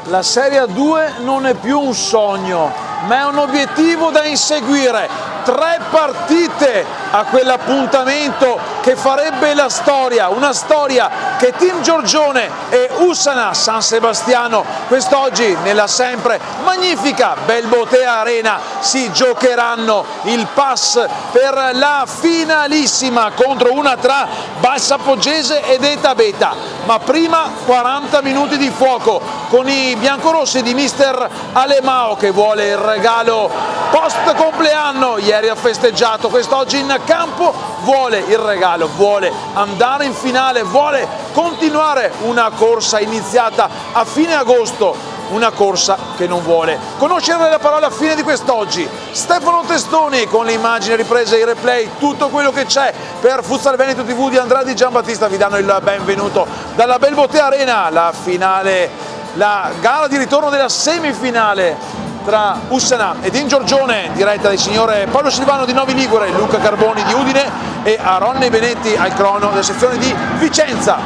La Serie A2 non è più un sogno, ma è un obiettivo da inseguire. 3 partite a quell'appuntamento che farebbe la storia, una storia che Team Giorgione e Ussana San Sebastiano quest'oggi nella sempre magnifica Belbotea Arena si giocheranno il pass per la finalissima contro una tra Valsapoggese ed Eta Beta. Ma prima 40 minuti di fuoco con i biancorossi di mister Alemao che vuole il regalo post compleanno. Ieri ha festeggiato, quest'oggi in campo vuole il regalo, vuole andare in finale, vuole continuare una corsa iniziata a fine agosto, una corsa che non vuole conoscere la parola a fine di quest'oggi. Stefano Testoni con le immagini riprese, i replay, tutto quello che c'è per Futsal Veneto TV di Andrea Di Giambattista vi danno il benvenuto dalla Belbotea Arena, la finale, la gara di ritorno della semifinale tra Ussana e Team Giorgione, diretta dal signore Paolo Silvano di Novi Ligure, Luca Carboni di Udine e Aronne Benetti al crono della sezione di Vicenza.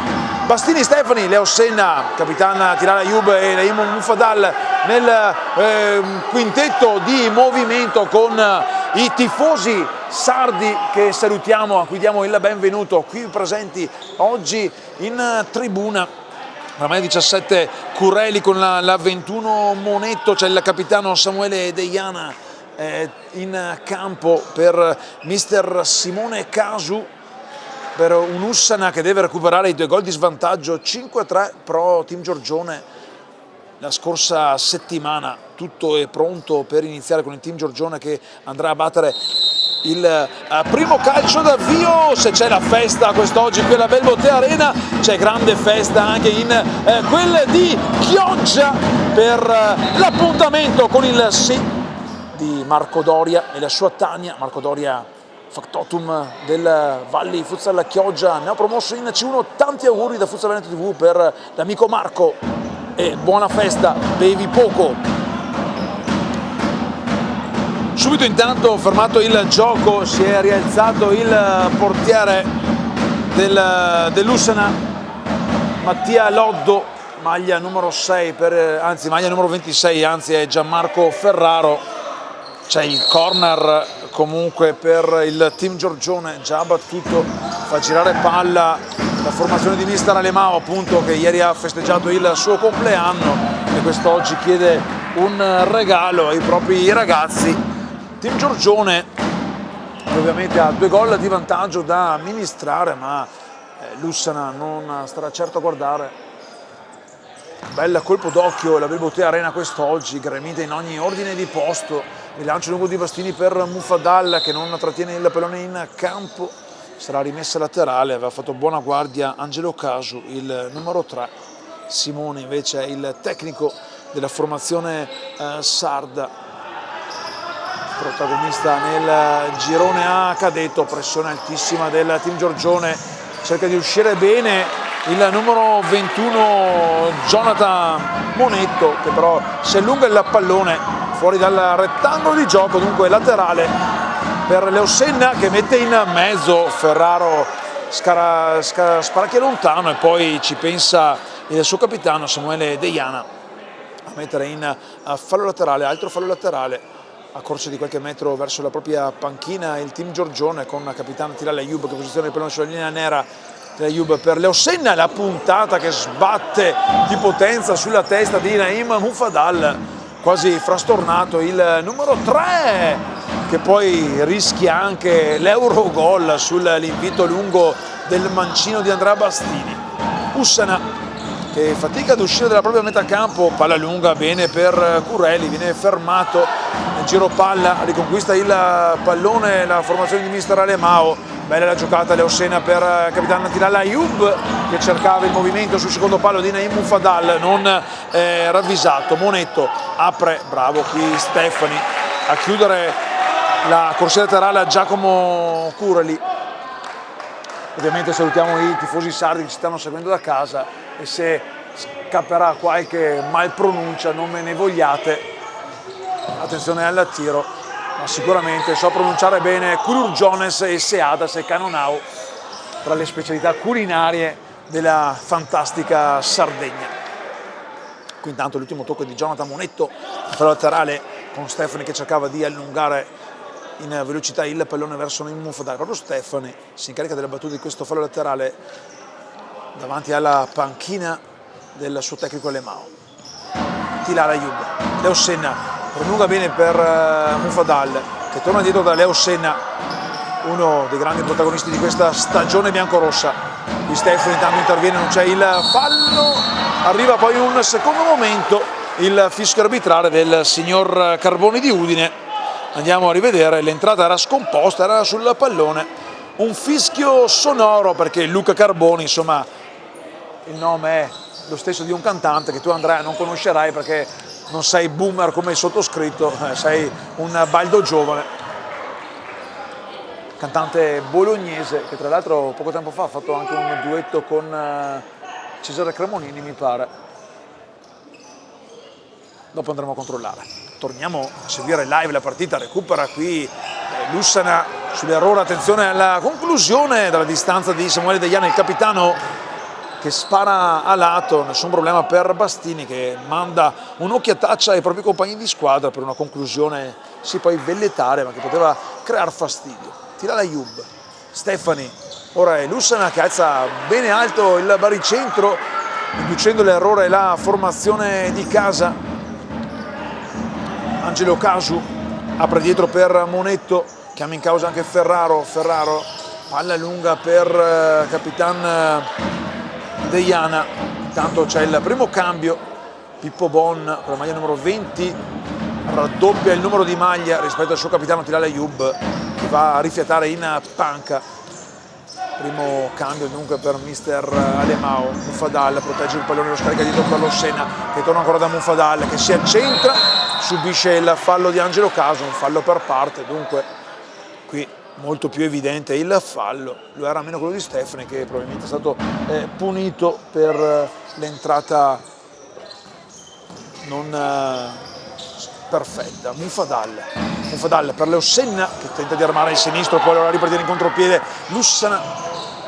Bastini Stefani, Leo Senna, capitana Tilala Ayub e Naim Mufadal nel quintetto di movimento con i tifosi sardi che salutiamo, a cui diamo il benvenuto, qui presenti oggi in tribuna. Oramai 17 Curelli con la 21 Monetto, c'è il capitano Samuele Deiana in campo per mister Simone Casu, per un Ussana che deve recuperare i 2 gol di svantaggio, 5-3 pro Team Giorgione la scorsa settimana. Tutto è pronto per iniziare con il Team Giorgione che andrà a battere il primo calcio d'avvio. Se c'è la festa quest'oggi qui alla Belbotea Arena, c'è grande festa anche in quel di Chioggia per l'appuntamento con il sì di Marco Doria e la sua Tania. Marco Doria, factotum del Valli Futsal Chioggia, ne ho promosso in C1. Tanti auguri da Futsal Veneto TV per l'amico Marco e buona festa, bevi poco. Subito intanto fermato il gioco, si è rialzato il portiere dell'Ussana, Mattia Loddo, maglia numero 6 maglia numero 26, anzi è Gianmarco Ferraro. C'è il corner comunque per il Team Giorgione, già battuto, fa girare palla la formazione di mister Alemao, appunto, che ieri ha festeggiato il suo compleanno e quest'oggi chiede un regalo ai propri ragazzi. Team Giorgione ovviamente ha 2 gol di vantaggio da amministrare, ma l'Ussana non starà certo a guardare. Bel colpo d'occhio la Belbotea Arena quest'oggi, gremita in ogni ordine di posto. Il lancio lungo di Bastini per Mufadal che non trattiene il pallone in campo, sarà rimessa laterale, aveva fatto buona guardia Angelo Casu, il numero 3. Simone invece è il tecnico della formazione sarda, protagonista nel girone A cadetto. Pressione altissima del Team Giorgione, cerca di uscire bene il numero 21 Jonathan Monetto, che però si allunga il pallone fuori dal rettangolo di gioco, dunque laterale per Leo Senna che mette in mezzo. Ferraro sparacchia lontano e poi ci pensa il suo capitano Samuele Deiana a mettere in fallo laterale, altro fallo laterale a corsa di qualche metro verso la propria panchina il Team Giorgione con capitano Tilala Ayub che posiziona il pallone sulla linea nera. Ayub per Leo Senna, la puntata che sbatte di potenza sulla testa di Naim Mufadal, quasi frastornato il numero 3 che poi rischia anche l'Eurogol sull'invito lungo del mancino di Andrea Bastini. Ussana che fatica ad uscire dalla propria metà campo, palla lunga bene per Curelli, viene fermato nel giro palla, riconquista il pallone la formazione di mister Alemao. Bella la giocata Leo Senna per capitano Tilala Ayub che cercava il movimento sul secondo palo di Naim Mufadal, non ravvisato. Monetto apre, bravo qui Stefani a chiudere la corsia laterale a Giacomo Curelli. Ovviamente salutiamo i tifosi sardi che ci stanno seguendo da casa e se scapperà qualche malpronuncia non me ne vogliate, attenzione al tiro, ma sicuramente so pronunciare bene Culurgiones e Seadas e Canonau, tra le specialità culinarie della fantastica Sardegna. Qui intanto l'ultimo tocco di Jonathan Monetto, fallo laterale con Stefani che cercava di allungare in velocità il pallone verso Mufadal. Proprio Stefani si incarica della battuta di questo fallo laterale davanti alla panchina del suo tecnico Alemao. Tilal Ayub, Leo Senna prolunga bene per Mufadal che torna dietro da Leo Senna, uno dei grandi protagonisti di questa stagione biancorossa. Qui Stefani intanto interviene, non c'è il fallo, arriva poi un secondo momento, il fischio arbitrale del signor Carboni di Udine. Andiamo a rivedere, l'entrata era scomposta, era sul pallone, un fischio sonoro perché Luca Carboni, insomma, il nome è lo stesso di un cantante che tu Andrea non conoscerai perché non sei boomer come il sottoscritto, sei un baldo giovane. Cantante bolognese che tra l'altro poco tempo fa ha fatto anche un duetto con Cesare Cremonini, mi pare. Dopo andremo a controllare. Torniamo a seguire live la partita, recupera qui Lussana sull'errore, attenzione alla conclusione dalla distanza di Samuele Deiana, il capitano che spara a lato, nessun problema per Bastini che manda un'occhiataccia ai propri compagni di squadra per una conclusione sì poi velleitaria ma che poteva creare fastidio. Tilal Ayub, Stefani, ora è Lussana che alza bene alto il baricentro inducendo l'errore la formazione di casa. Angelo Casu apre dietro per Monetto, chiama in causa anche Ferraro, palla lunga per Capitan Deiana. Intanto c'è il primo cambio, Pippo Bon con la maglia numero 20 raddoppia il numero di maglia rispetto al suo capitano Tilal Ayub che va a rifiatare in panca. Primo cambio dunque per mister Alemao. Mufadal protegge il pallone, lo scarica dietro per lo Senna che torna ancora da Mufadal che si accentra, subisce il fallo di Angelo Casu, un fallo per parte, dunque qui molto più evidente il fallo, lo era meno quello di Stefani che probabilmente è stato punito per l'entrata non perfetta. Mufadal per Leo Senna che tenta di armare il sinistro, poi allora ripartire in contropiede Lussana,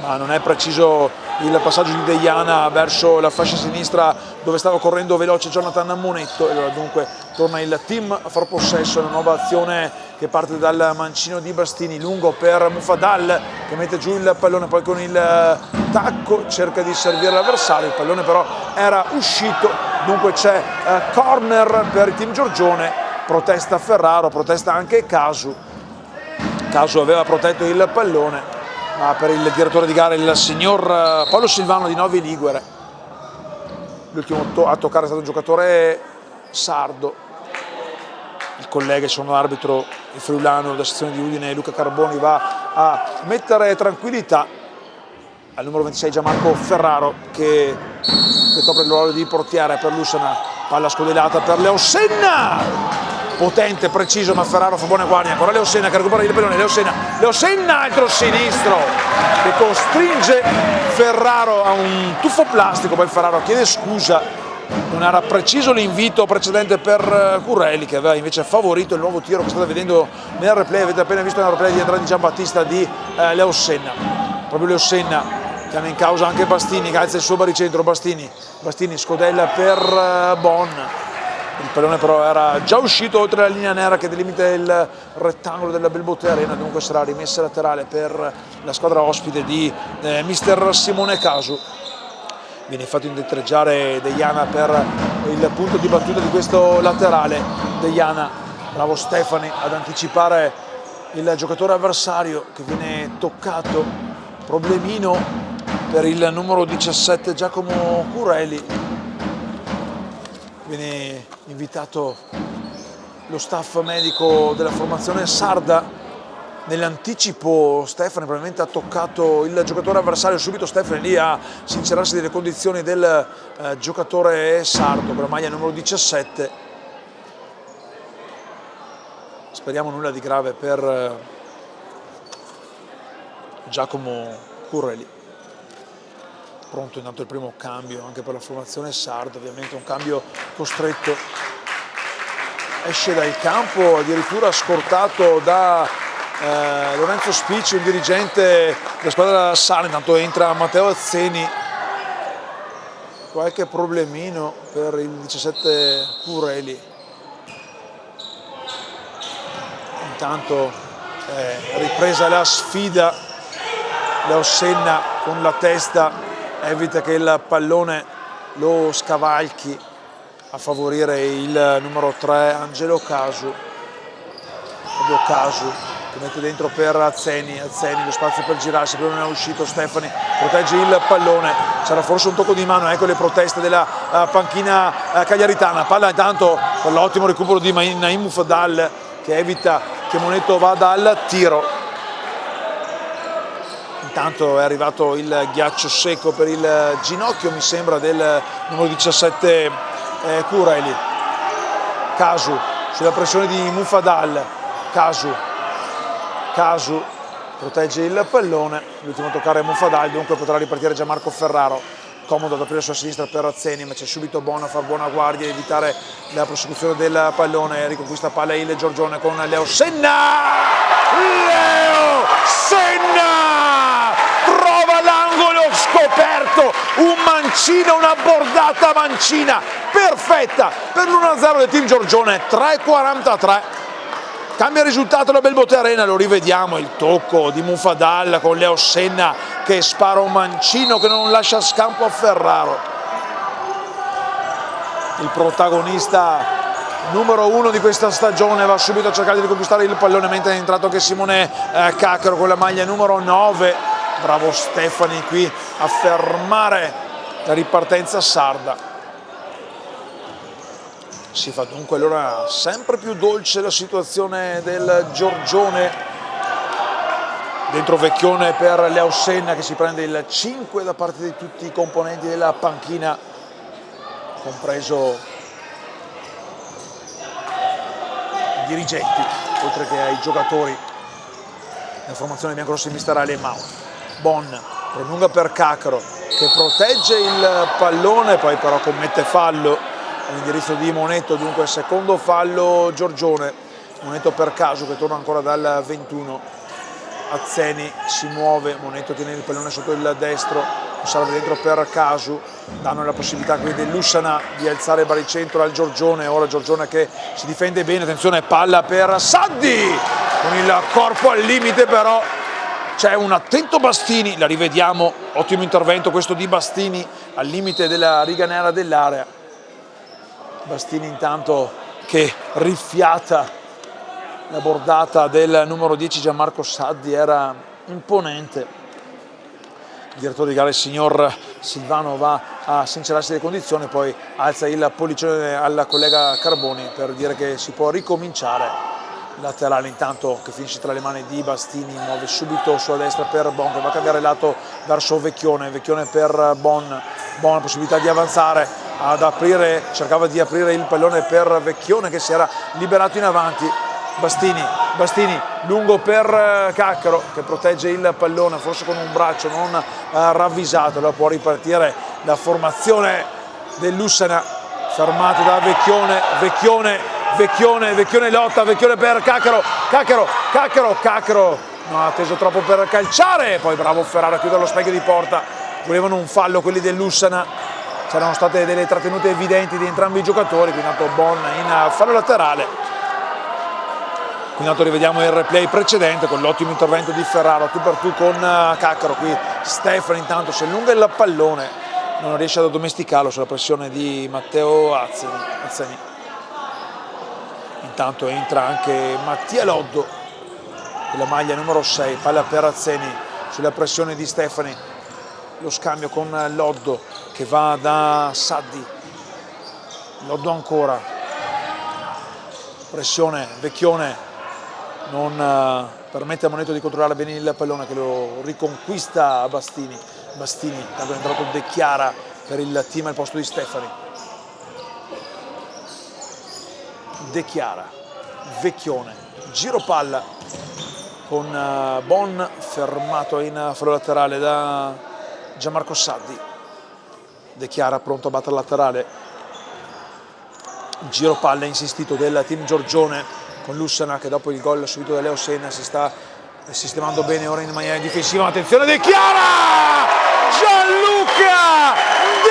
ma non è preciso il passaggio di Deiana verso la fascia sinistra dove stava correndo veloce Jonathan Monetto, e allora dunque torna il team a far possesso, una nuova azione che parte dal mancino di Bastini, lungo per Mufadal che mette giù il pallone, poi con il tacco cerca di servire l'avversario, il pallone però era uscito, dunque c'è corner per il team Giorgione, protesta Ferraro, protesta anche Casu aveva protetto il pallone, ma per il direttore di gara, il signor Paolo Silvano di Novi Ligure, l'ultimo a toccare è stato un giocatore sardo, il collega, il suo arbitro, il friulano della sezione di Udine, Luca Carboni, va a mettere tranquillità al numero 26 Gianmarco Ferraro che copre il ruolo di portiere per Lussana, palla scodellata per Leo Senna, potente, preciso, ma Ferraro fa buona guardia, ancora Leo Senna che recupera il pallone, Leo Senna altro sinistro che costringe Ferraro a un tuffo plastico, poi Ferraro chiede scusa, non era preciso l'invito precedente per Curelli che aveva invece favorito il nuovo tiro che state vedendo nel replay, avete appena visto nel replay di Andrea Di Giambattista di Leo Senna, proprio Leo Senna chiama in causa anche Bastini che alza il suo baricentro, Bastini scodella per Bon, il pallone però era già uscito oltre la linea nera che delimita il rettangolo della Belbotte Arena, dunque sarà rimessa laterale per la squadra ospite di mister Simone Casu. Viene fatto indietreggiare Deiana per il punto di battuta di questo laterale. Deiana, bravo Stefani ad anticipare il giocatore avversario che viene toccato, problemino per il numero 17 Giacomo Curelli. Viene invitato lo staff medico della formazione sarda. Nell'anticipo Stefani probabilmente ha toccato il giocatore avversario, subito Stefani lì a sincerarsi delle condizioni del giocatore sardo con la maglia numero 17. Speriamo nulla di grave per Giacomo Curelli. Pronto intanto il primo cambio anche per la formazione sarda, ovviamente un cambio costretto. Esce dal campo addirittura scortato da Lorenzo Spicci, un dirigente della squadra sarda, intanto entra Matteo Azzeni qualche problemino per il 17 Cureli. Intanto ripresa la sfida, Leo Senna con la testa evita che il pallone lo scavalchi a favorire il numero 3 Angelo Casu. Casu che mette dentro per Azzeni, lo spazio per girarsi, però non è uscito Stefani, protegge il pallone, c'era forse un tocco di mano, ecco le proteste della panchina cagliaritana, palla intanto per l'ottimo recupero di Naim Mufadal che evita che Monetto vada al tiro. Intanto è arrivato il ghiaccio secco per il ginocchio, mi sembra, del numero 17 Cureli. Casu sulla pressione di Mufadal, Casu protegge il pallone, l'ultimo a toccare è Mufadal, dunque potrà ripartire Gianmarco Ferraro, comodo ad aprire sulla sinistra per Azzeni, ma c'è subito Bono a far buona guardia e evitare la prosecuzione del pallone, riconquista palla il Giorgione con Leo Senna! Leo Senna! Trova l'angolo scoperto, un mancino, una bordata mancina perfetta per l'1-0 del team Giorgione, 3:43. Cambia risultato la Belbote Arena, lo rivediamo, il tocco di Mufadal con Leo Senna che spara un mancino che non lascia scampo a Ferraro. Il protagonista numero 1 di questa stagione va subito a cercare di riconquistare il pallone, mentre è entrato anche Simone Caccaro con la maglia numero 9. Bravo Stefani qui a fermare la ripartenza sarda. Si fa dunque allora sempre più dolce la situazione del Giorgione. Dentro Vecchione per Leo Senna che si prende il 5 da parte di tutti i componenti della panchina, compreso i dirigenti, oltre che ai giocatori. La formazione biancorossi mister Ale Mau. Bon prolunga per Caccaro che protegge il pallone, poi però commette fallo all'indirizzo di Monetto, dunque secondo fallo Giorgione. Monetto per Casu che torna ancora dal 21. Azzeni si muove, Monetto tiene il pallone sotto il destro, salva dentro per Casu, danno la possibilità qui dell'Ussana di alzare il baricentro al Giorgione. Ora Giorgione che si difende bene, attenzione, palla per Saddi con il corpo al limite, però c'è un attento Bastini, la rivediamo, ottimo intervento questo di Bastini al limite della riga nera dell'area. Bastini intanto che riffiata la bordata del numero 10 Gianmarco Saddi, era imponente. Il direttore di gara, il signor Silvano, va a sincerarsi le condizioni, poi alza il pollicione al collega Carboni per dire che si può ricominciare. Laterale intanto che finisce tra le mani di Bastini, muove subito sulla destra per Bon che va a cambiare lato verso Vecchione per Bon, buona possibilità di avanzare, ad aprire, cercava di aprire il pallone per Vecchione che si era liberato in avanti. Bastini lungo per Caccaro che protegge il pallone forse con un braccio non ravvisato, allora può ripartire la formazione dell'Ussana, fermato da Vecchione lotta, Vecchione per Caccaro non ha atteso troppo per calciare, poi bravo Ferraro a chiudere lo specchio di porta. Volevano un fallo quelli dell'Ussana, c'erano state delle trattenute evidenti di entrambi i giocatori, quindi intanto Bon in fallo laterale. Intanto rivediamo il replay precedente con l'ottimo intervento di Ferraro, tu per tu con Caccaro. Qui Stefano intanto si allunga il pallone, non riesce ad addomesticarlo sulla pressione di Matteo Azzeni. Intanto entra anche Mattia Loddo con la maglia numero 6, palla per Azzeni sulla pressione di Stefani, lo scambio con Loddo che va da Saddi. Loddo ancora, pressione, Vecchione non permette a Monetto di controllare bene il pallone che lo riconquista a Bastini, tanto è entrato De Chiara per il team al posto di Stefani. De Chiara, Vecchione, giro palla con Bon fermato in fallo laterale da Gianmarco Saddi. De Chiara pronto a battere laterale, giro palla insistito del team Giorgione con l'Ussana che dopo il gol subito da Leo Senna si sta sistemando bene ora in maniera difensiva. Attenzione De Chiara! Gianluca De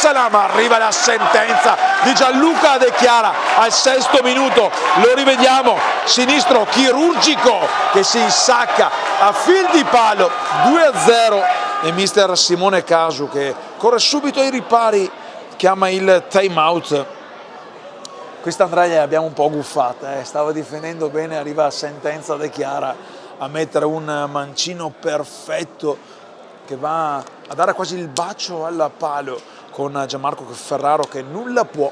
Salam, arriva la sentenza di Gianluca De Chiara al 6° minuto, lo rivediamo, sinistro chirurgico che si insacca a fil di palo, 2-0, e mister Simone Casu che corre subito ai ripari, chiama il time out. Questa Andrea l'abbiamo un po' guffata, stava difendendo bene, arriva a sentenza De Chiara a mettere un mancino perfetto che va a dare quasi il bacio alla palo con Gianmarco Ferraro che nulla può.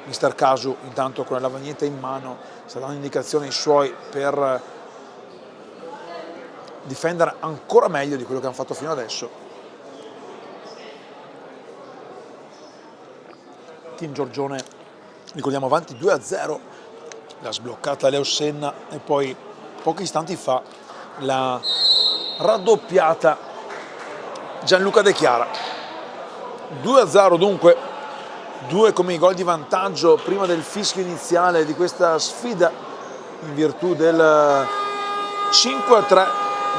Mister Casu intanto con la lavagnetta in mano sta dando indicazioni ai suoi per difendere ancora meglio di quello che hanno fatto fino adesso. Team Giorgione, ricordiamo, avanti 2-0, l'ha sbloccata Leo Senna e poi pochi istanti fa l'ha raddoppiata Gianluca De Chiara. 2-0 dunque, 2 come i gol di vantaggio prima del fischio iniziale di questa sfida in virtù del 5-3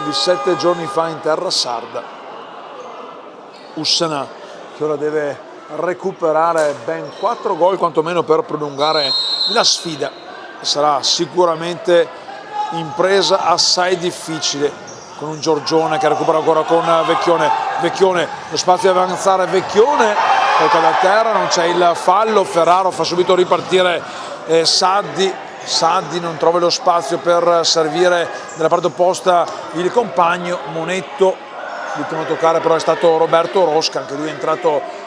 di 7 giorni fa in terra sarda. Ussana che ora deve recuperare ben 4 gol quantomeno per prolungare la sfida. Sarà sicuramente impresa assai difficile con un Giorgione che recupera ancora con Vecchione, lo spazio deve avanzare, Vecchione poi cade a terra, non c'è il fallo, Ferraro fa subito ripartire Saddi non trova lo spazio per servire dalla parte opposta il compagno, Monetto, l'ultimo a toccare però è stato Roberto Rosca, anche lui è entrato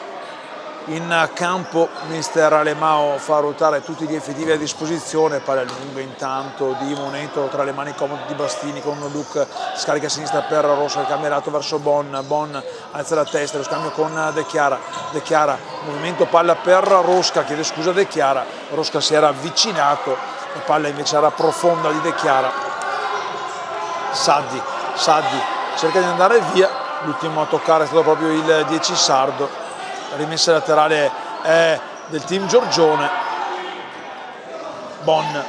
in campo. Mister Alemao fa ruotare tutti gli effettivi a disposizione, palla lunga intanto di Monetto tra le mani comode di Bastini con un look, scarica a sinistra per Rosca, cambia lato verso Bon alza la testa, lo scambio con De Chiara, movimento palla per Rosca, chiede scusa De Chiara, Rosca si era avvicinato, la palla invece era profonda di De Chiara. Saddi cerca di andare via, l'ultimo a toccare è stato proprio il 10 sardo. La rimessa laterale è del team Giorgione. Bon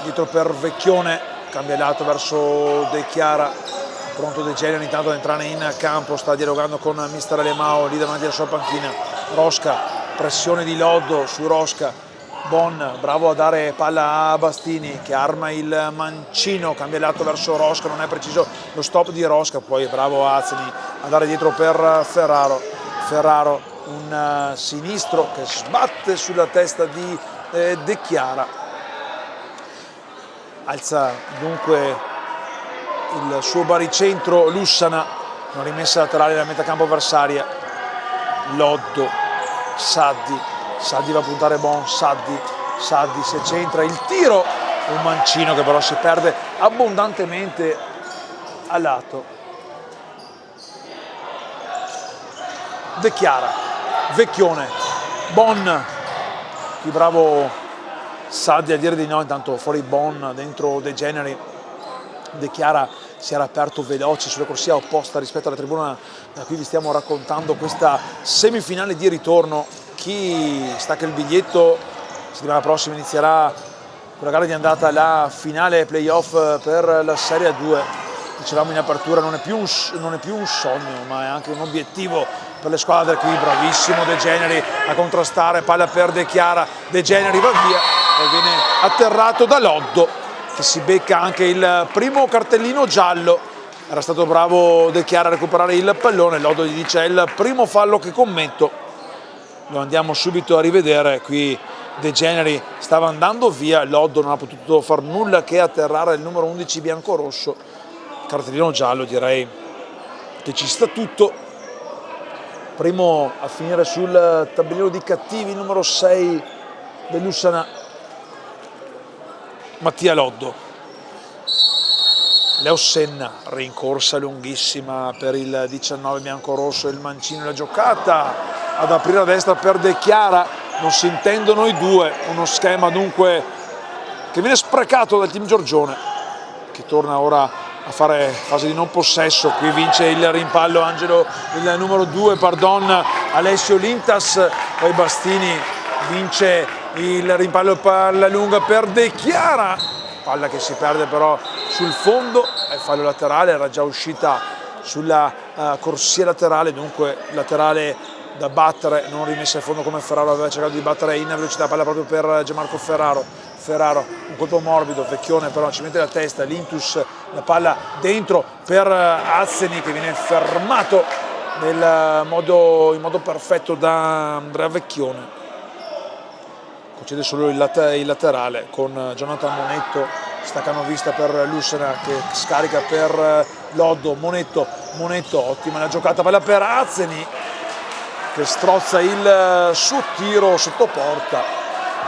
dietro per Vecchione, cambia lato verso De Chiara, pronto De Generi intanto ad entrare in campo, sta dialogando con mister Alemao lì davanti alla sua panchina. Rosca, pressione di Loddo su Rosca, Bon bravo a dare palla a Bastini che arma il mancino, cambia lato verso Rosca, non è preciso lo stop di Rosca, poi bravo Azzani a dare dietro per Ferraro, un sinistro che sbatte sulla testa di De Chiara. Alza dunque il suo baricentro Lussana, una rimessa laterale dalla metà campo avversaria. Loddo, Saddi va a puntare Bon, Saddi si centra, il tiro, un mancino che però si perde abbondantemente a lato. De Chiara, Vecchione, Bon, qui bravo Saddi a dire di no, intanto fuori Bon, dentro De Generi. De Chiara si era aperto veloce sulla corsia opposta rispetto alla tribuna da cui vi stiamo raccontando questa semifinale di ritorno. Chi stacca il biglietto, settimana prossima inizierà con la gara di andata la finale playoff per la Serie 2. Dicevamo in apertura, non è più un sogno, ma è anche un obiettivo per le squadre. Qui bravissimo De Generi a contrastare, palla per De Chiara, De Generi va via e viene atterrato da Loddo che si becca anche il primo cartellino giallo. Era stato bravo De Chiara a recuperare il pallone, Loddo gli dice è il primo fallo che commetto. Lo andiamo subito a rivedere, qui De Generi stava andando via, Loddo non ha potuto far nulla che atterrare il numero 11 biancorosso. Cartellino giallo, direi che ci sta tutto. Primo a finire sul tabellino di cattivi, numero 6 dell'Ussana, Mattia Loddo. Leo Senna, rincorsa lunghissima per il 19 biancorosso, il mancino, la giocata ad aprire a destra per De Chiara, non si intendono i due, uno schema dunque che viene sprecato dal team Giorgione che torna ora a fare fase di non possesso. Qui vince il rimpallo Angelo, il numero 2, Alessio Lintas, poi Bastini vince il rimpallo palla lunga per De Chiara, palla che si perde però sul fondo, è fallo laterale, era già uscita sulla corsia laterale, dunque laterale da battere, non rimessa in fondo come Ferraro aveva cercato di battere in velocità, palla proprio per Gianmarco Ferraro, un colpo morbido, Vecchione però ci mette la testa, l'Intus, la palla dentro per Azzeni che viene fermato in modo perfetto da Andrea Vecchione. Concede solo il laterale con Jonathan Monetto, staccanovista per Lussana che scarica per Loddo, Monetto, ottima la giocata, palla per Azzeni che strozza il suo tiro sotto porta,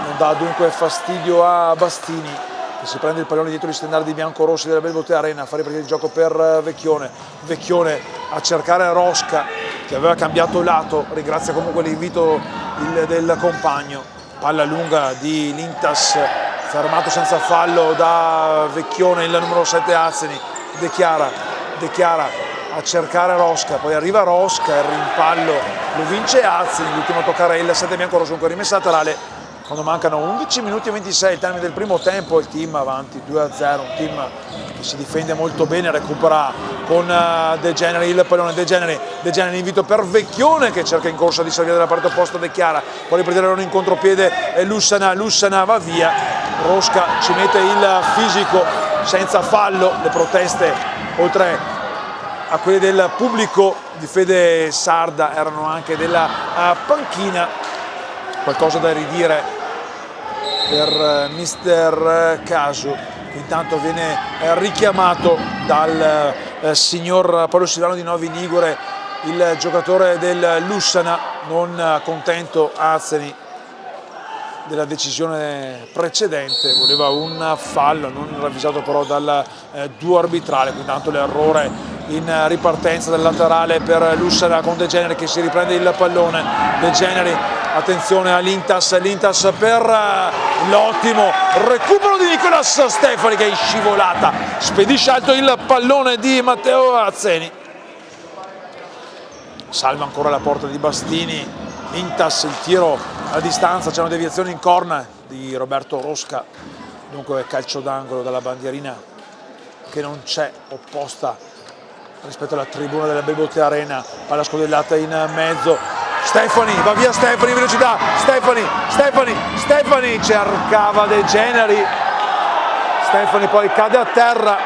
non dà dunque fastidio a Bastini che si prende il pallone dietro gli stendardi biancorossi della Belbote Arena, a fare partire il gioco per Vecchione a cercare Rosca che aveva cambiato lato, ringrazia comunque l'invito del compagno, palla lunga di Lintas, fermato senza fallo da Vecchione, il numero 7 Azzeni, De Chiara a cercare Rosca, poi arriva Rosca, il rimpallo lo vince Azzeni, l'ultimo a toccare il 7 biancorosso, comunque rimessa laterale quando mancano 11 minuti e 26 il termine del primo tempo, il team avanti 2-0, un team che si difende molto bene, recupera con De Generi il pallone, De Generi invito per Vecchione che cerca in corsa di salire dalla parte opposta De Chiara, poi riprendere in contropiede e Lussana va via, Rosca ci mette il fisico senza fallo, le proteste oltre a quelle del pubblico di fede sarda erano anche della panchina, qualcosa da ridire per mister Casu, intanto viene richiamato dal signor Paolo Silvano di Novi Ligure, il giocatore del Lussana, non contento Azzeni della decisione precedente, voleva un fallo non ravvisato però dal duo arbitrale, quindi tanto l'errore in ripartenza del laterale per Lussana con De Generi che si riprende il pallone, De Generi, attenzione all'Intas per l'ottimo recupero di Nicolas Stefani che è in scivolata, spedisce alto il pallone di Matteo Azzeni, salva ancora la porta di Bastini, Intas, il tiro a distanza, c'è una deviazione in corner di Roberto Rosca, dunque calcio d'angolo dalla bandierina che non c'è opposta rispetto alla tribuna della Belbote Arena, palla scodellata in mezzo, Stefani, va via Stefani, velocità, Stefani cercava De Generi, Stefani poi cade a terra,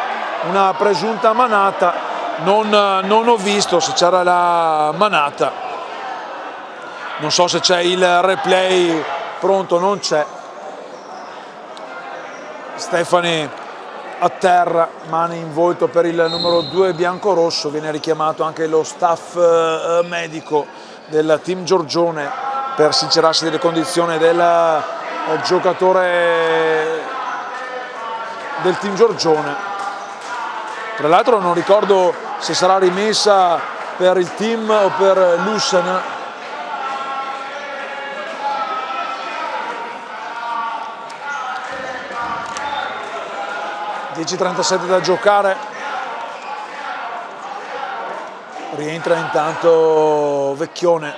una presunta manata, non ho visto se c'era la manata, non so se c'è il replay pronto, non c'è, Stefani a terra, mani in volto per il numero 2 biancorosso, viene richiamato anche lo staff medico del team Giorgione per sincerarsi delle condizioni del giocatore del team Giorgione. Tra l'altro non ricordo se sarà rimessa per il team o per Lussana. 10:37 da giocare, rientra intanto Vecchione,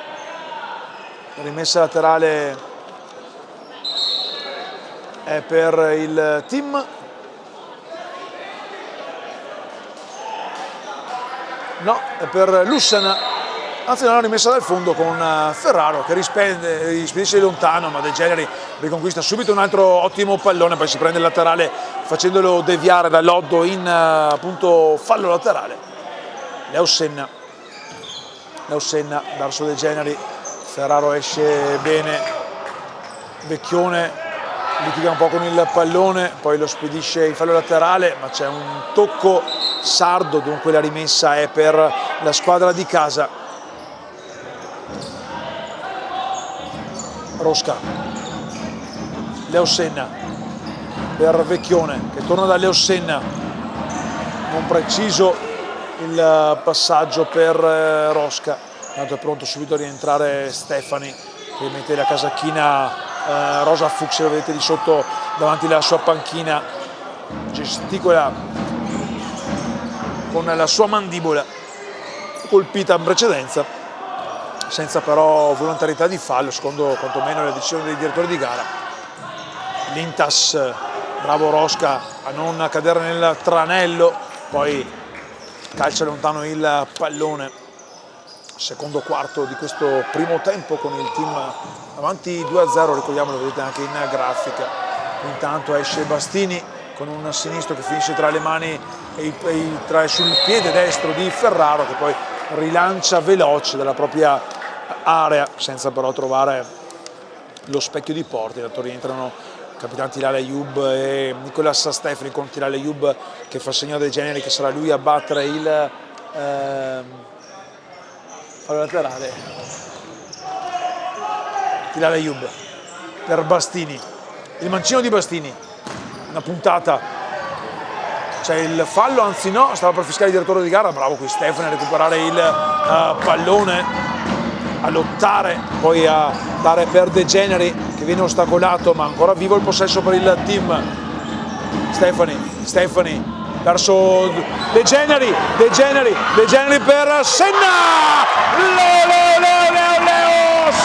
rimessa laterale è per il team, no, è per Lussana, anzi non è rimessa dal fondo con Ferraro che rispedisce lontano, ma De Generi riconquista subito un altro ottimo pallone, poi si prende il laterale facendolo deviare da Loddo in appunto fallo laterale. Leo Senna verso De Generi, Ferraro esce bene, Vecchione litiga un po' con il pallone, poi lo spedisce in fallo laterale, ma c'è un tocco sardo, dunque la rimessa è per la squadra di casa. Rosca, Leo Senna per Vecchione che torna da Leo Senna, non preciso il passaggio per Rosca, tanto è pronto subito a rientrare Stefani che mette la casacchina rosa fucsia, lo vedete di sotto davanti alla sua panchina, gesticola con la sua mandibola colpita in precedenza, senza però volontarietà di fallo, secondo quantomeno la decisione dei direttori di gara. Lintas, bravo Rosca a non cadere nel tranello, poi calcia lontano il pallone secondo quarto di questo primo tempo con il team avanti 2-0, ricordiamolo, vedete anche in grafica. Intanto esce Bastini con un sinistro che finisce tra le mani sul piede destro di Ferraro, che poi rilancia veloce dalla propria area senza però trovare lo specchio di porta. Intanto rientrano capitano Tilal Ayoub e Nicolas Stefani, con Tilal Ayoub che fa segno dei generi, che sarà lui a battere il fallo laterale. Tilal Ayoub per Bastini, il mancino di Bastini, una puntata, c'è il fallo, anzi no, stava per fischiare il direttore di gara, bravo qui Stefani a recuperare il pallone, a lottare, poi a dare per De Generi che viene ostacolato, ma ancora vivo il possesso per il team. Stefani verso De Generi per Senna!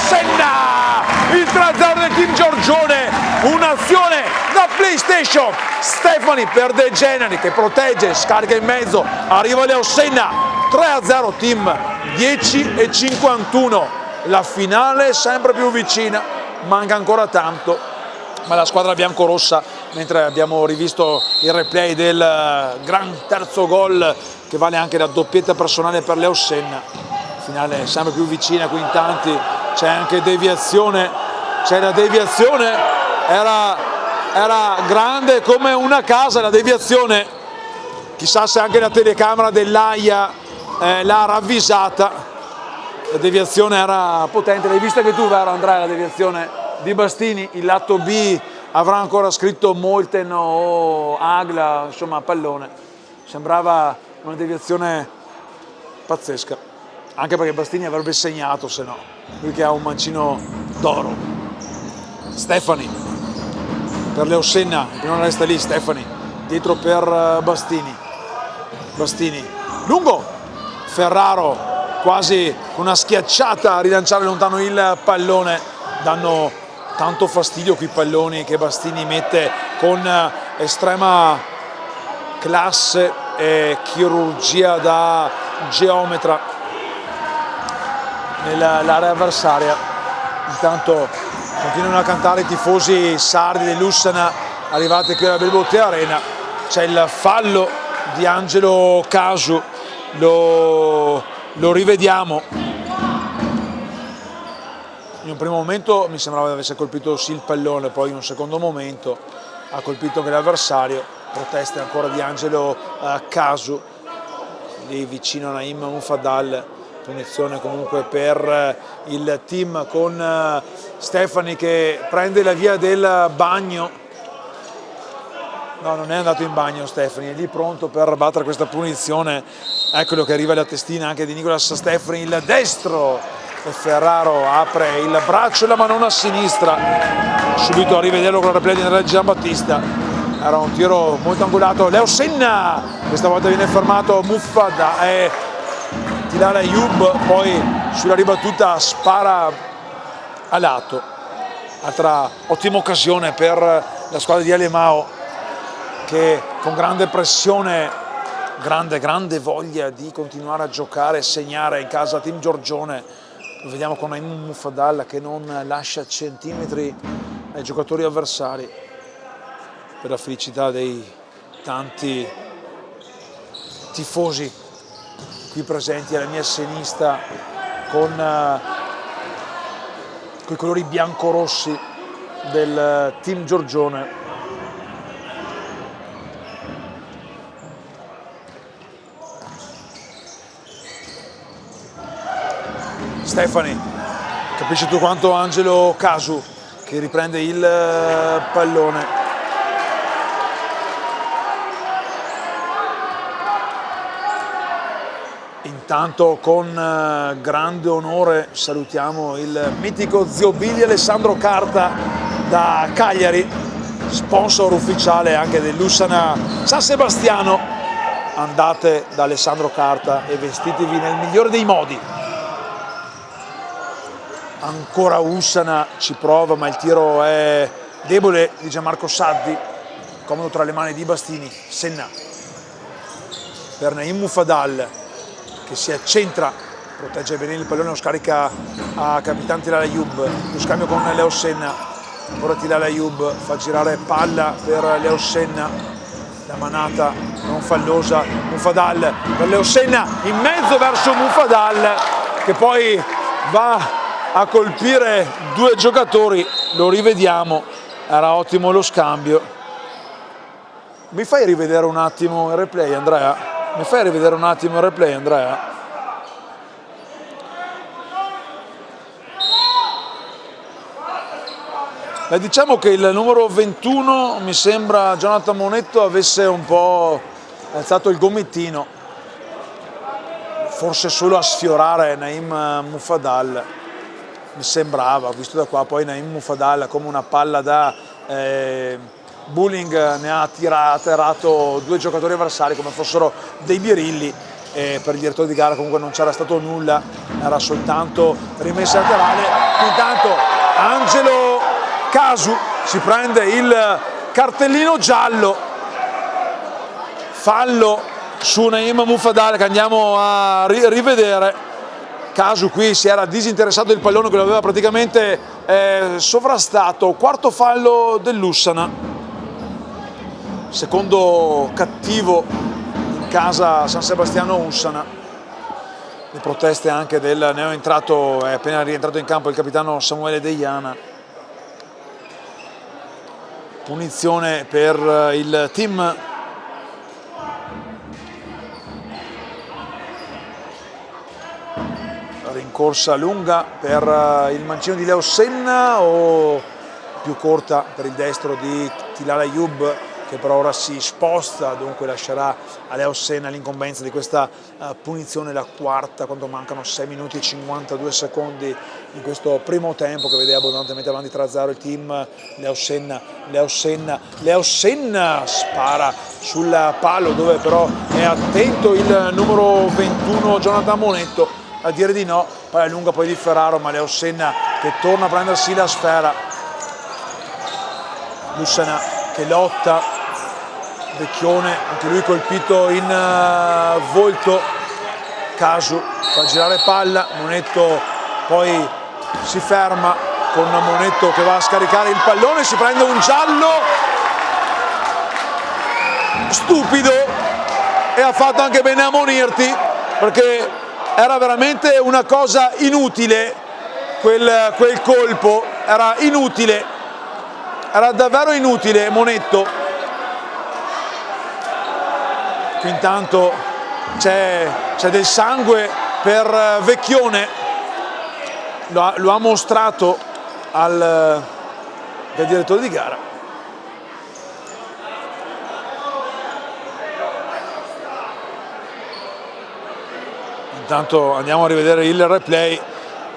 Senna! Il 3-0 del team Giorgione, un'azione da PlayStation. Stefani per De Generi che protegge, scarica in mezzo, arriva Leo Senna, 3-0 team 10:51. La finale è sempre più vicina, manca ancora tanto, ma la squadra biancorossa, mentre abbiamo rivisto il replay del gran terzo gol che vale anche la doppietta personale per Leo Senna, la finale è sempre più vicina. Qui in tanti c'è anche deviazione, era grande come una casa la deviazione, chissà se anche la telecamera dell'AIA l'ha ravvisata. La deviazione era potente, l'hai vista che tu, vero Andrea, la deviazione di Bastini? Il lato B avrà ancora scritto Molten o Agla, insomma pallone, sembrava una deviazione pazzesca, anche perché Bastini avrebbe segnato, se no, lui che ha un mancino d'oro. Stefani per Leo Senna, non resta lì, Stefani dietro per Bastini, lungo, Ferraro quasi con una schiacciata a rilanciare lontano il pallone. Danno tanto fastidio quei palloni che Bastini mette con estrema classe e chirurgia da geometra nell'area avversaria. Intanto continuano a cantare i tifosi sardi dell'Ussana arrivati qui alla Belbotea Arena. C'è il fallo di Angelo Casu, lo rivediamo. In un primo momento mi sembrava che avesse colpito sì il pallone, poi in un secondo momento ha colpito anche l'avversario. Proteste ancora di Angelo Casu lì vicino a Naim Mufadal. Punizione comunque per il team, con Stefani che prende la via del bagno. No, non è andato in bagno Stefani, è lì pronto per battere questa punizione. Eccolo che arriva la testina anche di Nicolas Stefani, il destro, e Ferraro apre il braccio e la manona a sinistra. Subito a rivederlo con la replay di Andrea Giambattista. Era un tiro molto angolato. Leo Senna, questa volta viene fermato Muffada e Tilal Ayoub poi sulla ribattuta spara a lato. Altra ottima occasione per la squadra di Alemao, che con grande pressione, grande voglia di continuare a giocare e segnare in casa Team Giorgione. Lo vediamo con Naim Mufadal che non lascia centimetri ai giocatori avversari, per la felicità dei tanti tifosi qui presenti alla mia sinistra con i colori biancorossi del Team Giorgione. Stefani, capisci tu quanto Angelo Casu che riprende il pallone. Intanto con grande onore salutiamo il mitico zio Billy Alessandro Carta da Cagliari, sponsor ufficiale anche dell'Ussana San Sebastiano. Andate da Alessandro Carta e vestitevi nel migliore dei modi. Ancora Ussana ci prova, ma il tiro è debole di Gianmarco Saddi, comodo tra le mani di Bastini. Senna per Naim Mufadal che si accentra protegge bene il pallone, lo scarica a Capitan Tilal Ayoub, lo scambio con Leo Senna, ora Tilal Ayoub fa girare palla per Leo Senna, la manata non fallosa, Mufadal per Leo Senna, in mezzo verso Mufadal che poi va a colpire due giocatori, lo rivediamo, era ottimo lo scambio. Mi fai rivedere un attimo il replay, Andrea? Mi fai rivedere un attimo il replay, Andrea? Diciamo che il numero 21, mi sembra Jonathan Monetto, avesse un po' alzato il gomitino, forse solo a sfiorare Naim Mufadal, mi sembrava, visto da qua. Poi Naim Mufadal come una palla da bowling ne ha atterrato due giocatori avversari come fossero dei birilli, e per il direttore di gara comunque non c'era stato nulla, era soltanto rimessa laterale. Intanto Angelo Casu si prende il cartellino giallo, fallo su Naim Mufadal che andiamo a rivedere. Casu qui si era disinteressato del pallone che lo aveva praticamente sovrastato. Quarto fallo dell'Ussana, secondo cattivo in casa San Sebastiano Ussana. Le proteste anche del neoentrato, è appena rientrato in campo il capitano Samuele Deiana. Punizione per il team rincorsa lunga per il mancino di Leo Senna o più corta per il destro di Tilal Ayoub, che per ora si sposta, dunque lascerà a Leo Senna l'incombenza di questa punizione, la quarta, quando mancano 6 minuti e 52 secondi in questo primo tempo, che vede abbondantemente avanti 3-0 il team. Leo Senna spara sul palo, dove però è attento il numero 21 Jonathan Monetto a dire di no. Palla lunga poi di Ferraro, ma Leo Senna che torna a prendersi la sfera. Lussana che lotta, Vecchione anche lui colpito in volto. Casu fa girare palla, Monetto poi si ferma con Monetto che va a scaricare il pallone, si prende un giallo stupido e ha fatto anche bene a munirti, perché era veramente una cosa inutile, quel colpo era inutile, era davvero inutile. Monetto qui intanto c'è del sangue per Vecchione, lo ha mostrato al direttore di gara. Intanto andiamo a rivedere il replay.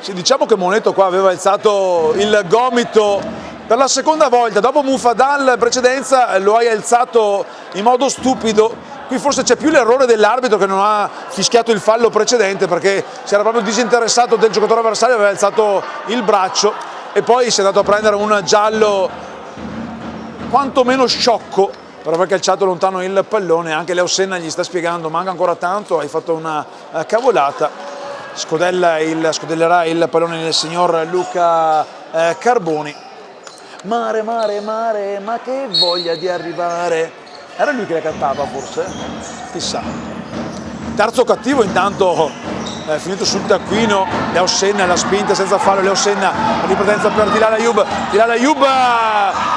Sì, diciamo che Monetto qua aveva alzato il gomito per la seconda volta, dopo Mufadal in precedenza lo hai alzato in modo stupido. Qui forse c'è più l'errore dell'arbitro che non ha fischiato il fallo precedente, perché si era proprio disinteressato del giocatore avversario, aveva alzato il braccio e poi si è andato a prendere un giallo quantomeno sciocco per aver calciato lontano il pallone. Anche Leo Senna gli sta spiegando: manca ancora tanto, hai fatto una cavolata. Scodellerà il pallone del signor Luca Carboni. Mare, mare, mare, ma che voglia di arrivare. Era lui che la cantava forse? Chissà. Terzo cattivo intanto finito sul taccuino. Leo Senna, la spinta senza fallo. Leo Senna, la ripartenza per Tilal Ayoub. Tilal Ayoub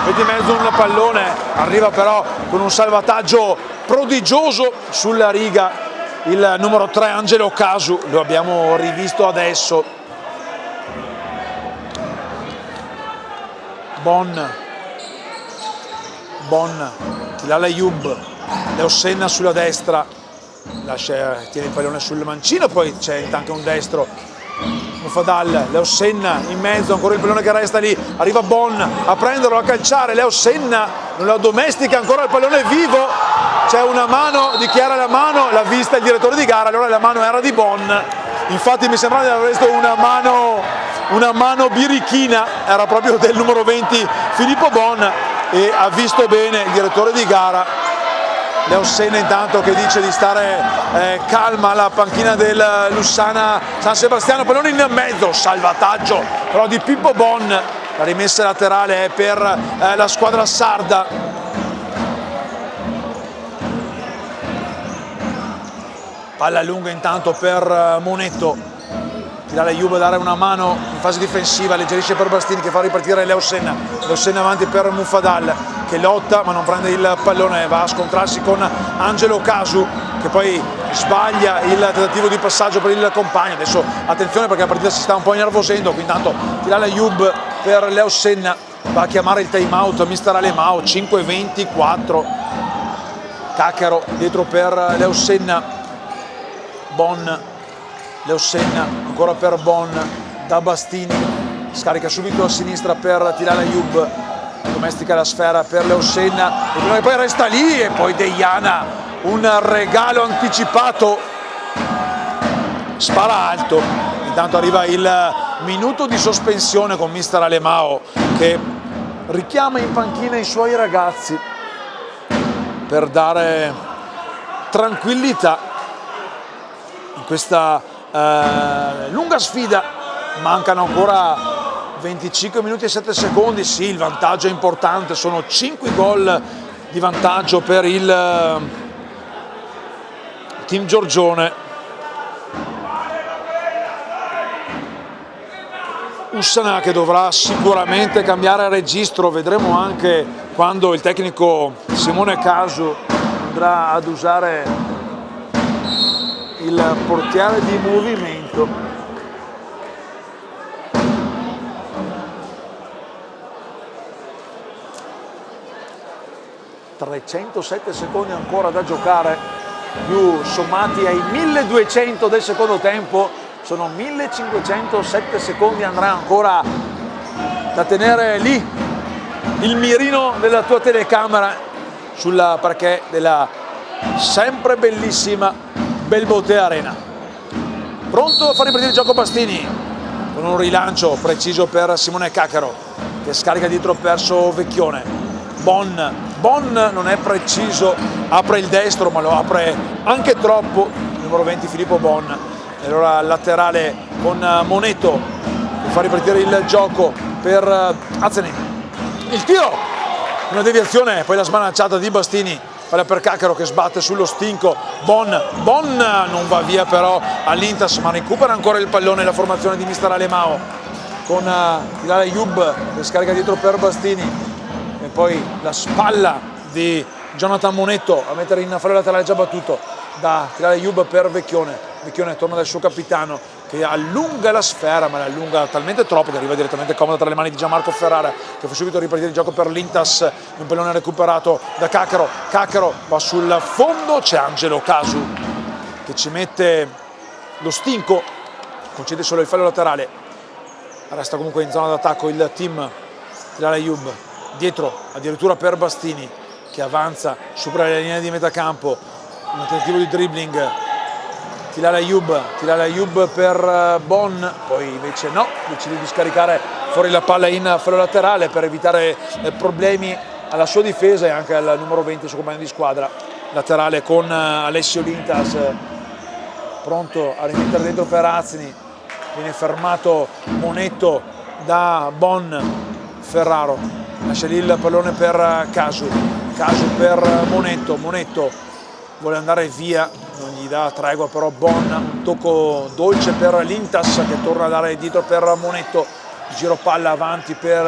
mette in mezzo un pallone, arriva però con un salvataggio prodigioso sulla riga il numero 3 Angelo Casu. Lo abbiamo rivisto adesso. Bon, Tilal Ayoub, Leo Senna sulla destra, tiene il pallone sul mancino, poi c'è anche un destro, Mufadal, Leo Senna in mezzo, ancora il pallone che resta lì, arriva Bon a prenderlo, a calciare, Leo Senna non la domestica, ancora il pallone vivo, c'è una mano, dichiara la mano, l'ha vista il direttore di gara, allora la mano era di Bon, infatti mi sembrava di aver visto una mano birichina, era proprio del numero 20 Filippo Bon, e ha visto bene il direttore di gara Leo Senna intanto che dice di stare calma alla panchina del Lussana San Sebastiano, pallone in mezzo, salvataggio però di Pippo Bon, la rimessa laterale è per la squadra sarda. Palla lunga intanto per Monetto, tira la Juve a dare una mano in fase difensiva, alleggerisce per Bastini che fa ripartire Leo Senna avanti per Muffadal che lotta ma non prende il pallone, va a scontrarsi con Angelo Casu che poi sbaglia il tentativo di passaggio per il compagno. Adesso attenzione perché la partita si sta un po' innervosendo, qui intanto tira la Juve per Leo Senna, va a chiamare il time out mister Alemao, 5-24, Cacchero dietro per Leo Senna, Bon, Leo Senna ancora per Bon, da Bastini, scarica subito a sinistra per tirare la Juve, domestica la sfera per Leo Senna e poi resta lì e poi Deiana, un regalo anticipato, spara alto. Intanto arriva il minuto di sospensione con mister Alemao che richiama in panchina i suoi ragazzi per dare tranquillità in questa lunga sfida. Mancano ancora 25 minuti e 7 secondi, sì, il vantaggio è importante, sono 5 gol di vantaggio per il team Giorgione. Ussana che dovrà sicuramente cambiare registro, vedremo anche quando il tecnico Simone Casu andrà ad usare il portiere di movimento. 307 secondi ancora da giocare, più sommati ai 1200 del secondo tempo, sono 1507 secondi, andrà ancora da tenere lì il mirino della tua telecamera sulla parquet della sempre bellissima Belbote Arena. Pronto a far ripartire il gioco Bastini, con un rilancio preciso per Simone Cacchero, che scarica dietro verso Vecchione. Bon non è preciso, apre il destro ma lo apre anche troppo, il numero 20 Filippo Bon. E allora laterale con Monetto che fa ripartire il gioco per Azzeni. Il tiro, una deviazione, poi la smanacciata di Bastini, palla per Cacchero che sbatte sullo stinco. Bon non va via però all'Intas, ma recupera ancora il pallone la formazione di mister Alemao con Ilala Yub che scarica dietro per Bastini. E poi la spalla di Jonathan Monetto a mettere in fallo laterale già battuto da tirare Yub per Vecchione. Vecchione torna dal suo capitano che allunga la sfera, ma la allunga talmente troppo che arriva direttamente comoda tra le mani di Gianmarco Ferrara, che fa subito ripartire il gioco per l'Intas. Un pallone recuperato da Cacchero. Cacchero va sul fondo, c'è Angelo Casu che ci mette lo stinco, concede solo il fallo laterale. Resta comunque in zona d'attacco il team Tilala Yub. Dietro addirittura per Bastini che avanza, supera la linea di metacampo, un tentativo di dribbling, Tilala Yub per Bon, poi invece no, decide di scaricare fuori la palla in fallo laterale per evitare problemi alla sua difesa e anche al numero 20, suo compagno di squadra. Laterale con Alessio Lintas, pronto a rimettere dentro per Azzini, viene fermato Monetto da Bon. Ferraro lascia lì il pallone per Casu per Monetto vuole andare via, non gli dà tregua però Bon, un tocco dolce per l'Intas che torna a dare dietro per Monetto, giro palla avanti per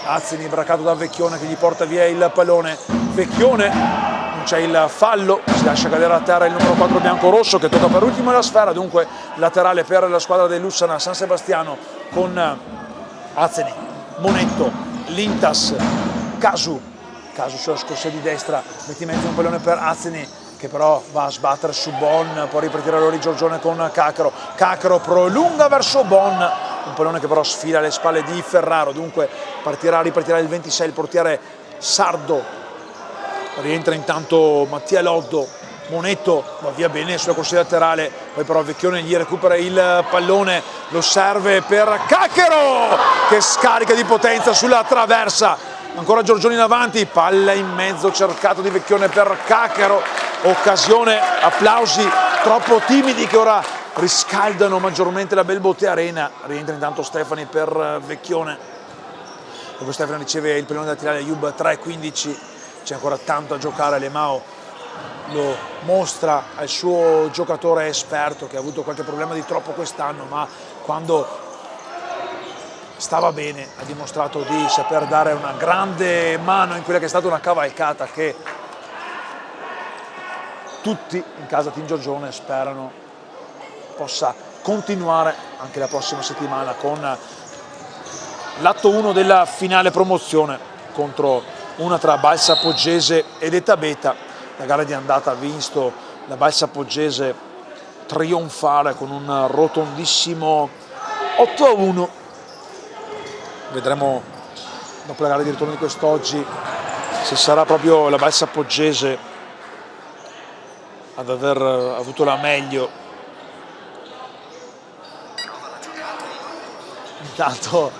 Azzini braccato da Vecchione che gli porta via il pallone. Vecchione, non c'è il fallo, si lascia cadere a terra il numero 4 bianco-rosso che tocca per ultimo la sfera, dunque laterale per la squadra del Lussana San Sebastiano con Azzini, Monetto, Lintas, Casu sulla scorsia di destra, mette in mezzo un pallone per Azzini che però va a sbattere su Bon, può ripartire Lori Giorgione con Cacchero prolunga verso Bon, un pallone che però sfila alle spalle di Ferraro, dunque ripartirà il 26, il portiere sardo. Rientra intanto Mattia Loddo, Monetto va via bene sulla corsia laterale, poi però Vecchione gli recupera il pallone, lo serve per Cacchero che scarica di potenza sulla traversa ancora Giorgione in avanti, palla in mezzo cercato di Vecchione per Cacaro, occasione, applausi troppo timidi che ora riscaldano maggiormente la Belbotea Arena. Rientra intanto Stefani per Vecchione, dopo Stefani riceve il pallone da tirare Ayub 3-15, c'è ancora tanto a giocare. Lemao lo mostra al suo giocatore esperto che ha avuto qualche problema di troppo quest'anno, ma quando stava bene ha dimostrato di saper dare una grande mano in quella che è stata una cavalcata che tutti in casa Team Giorgione sperano possa continuare anche la prossima settimana con l'atto 1 della finale promozione contro una tra Balsa Poggese ed Eta Beta. La gara di andata ha visto la Balsa Poggese trionfare con un rotondissimo 8-1. Vedremo dopo la gara di ritorno di quest'oggi se sarà proprio la Balsa Poggese ad aver avuto la meglio. Intanto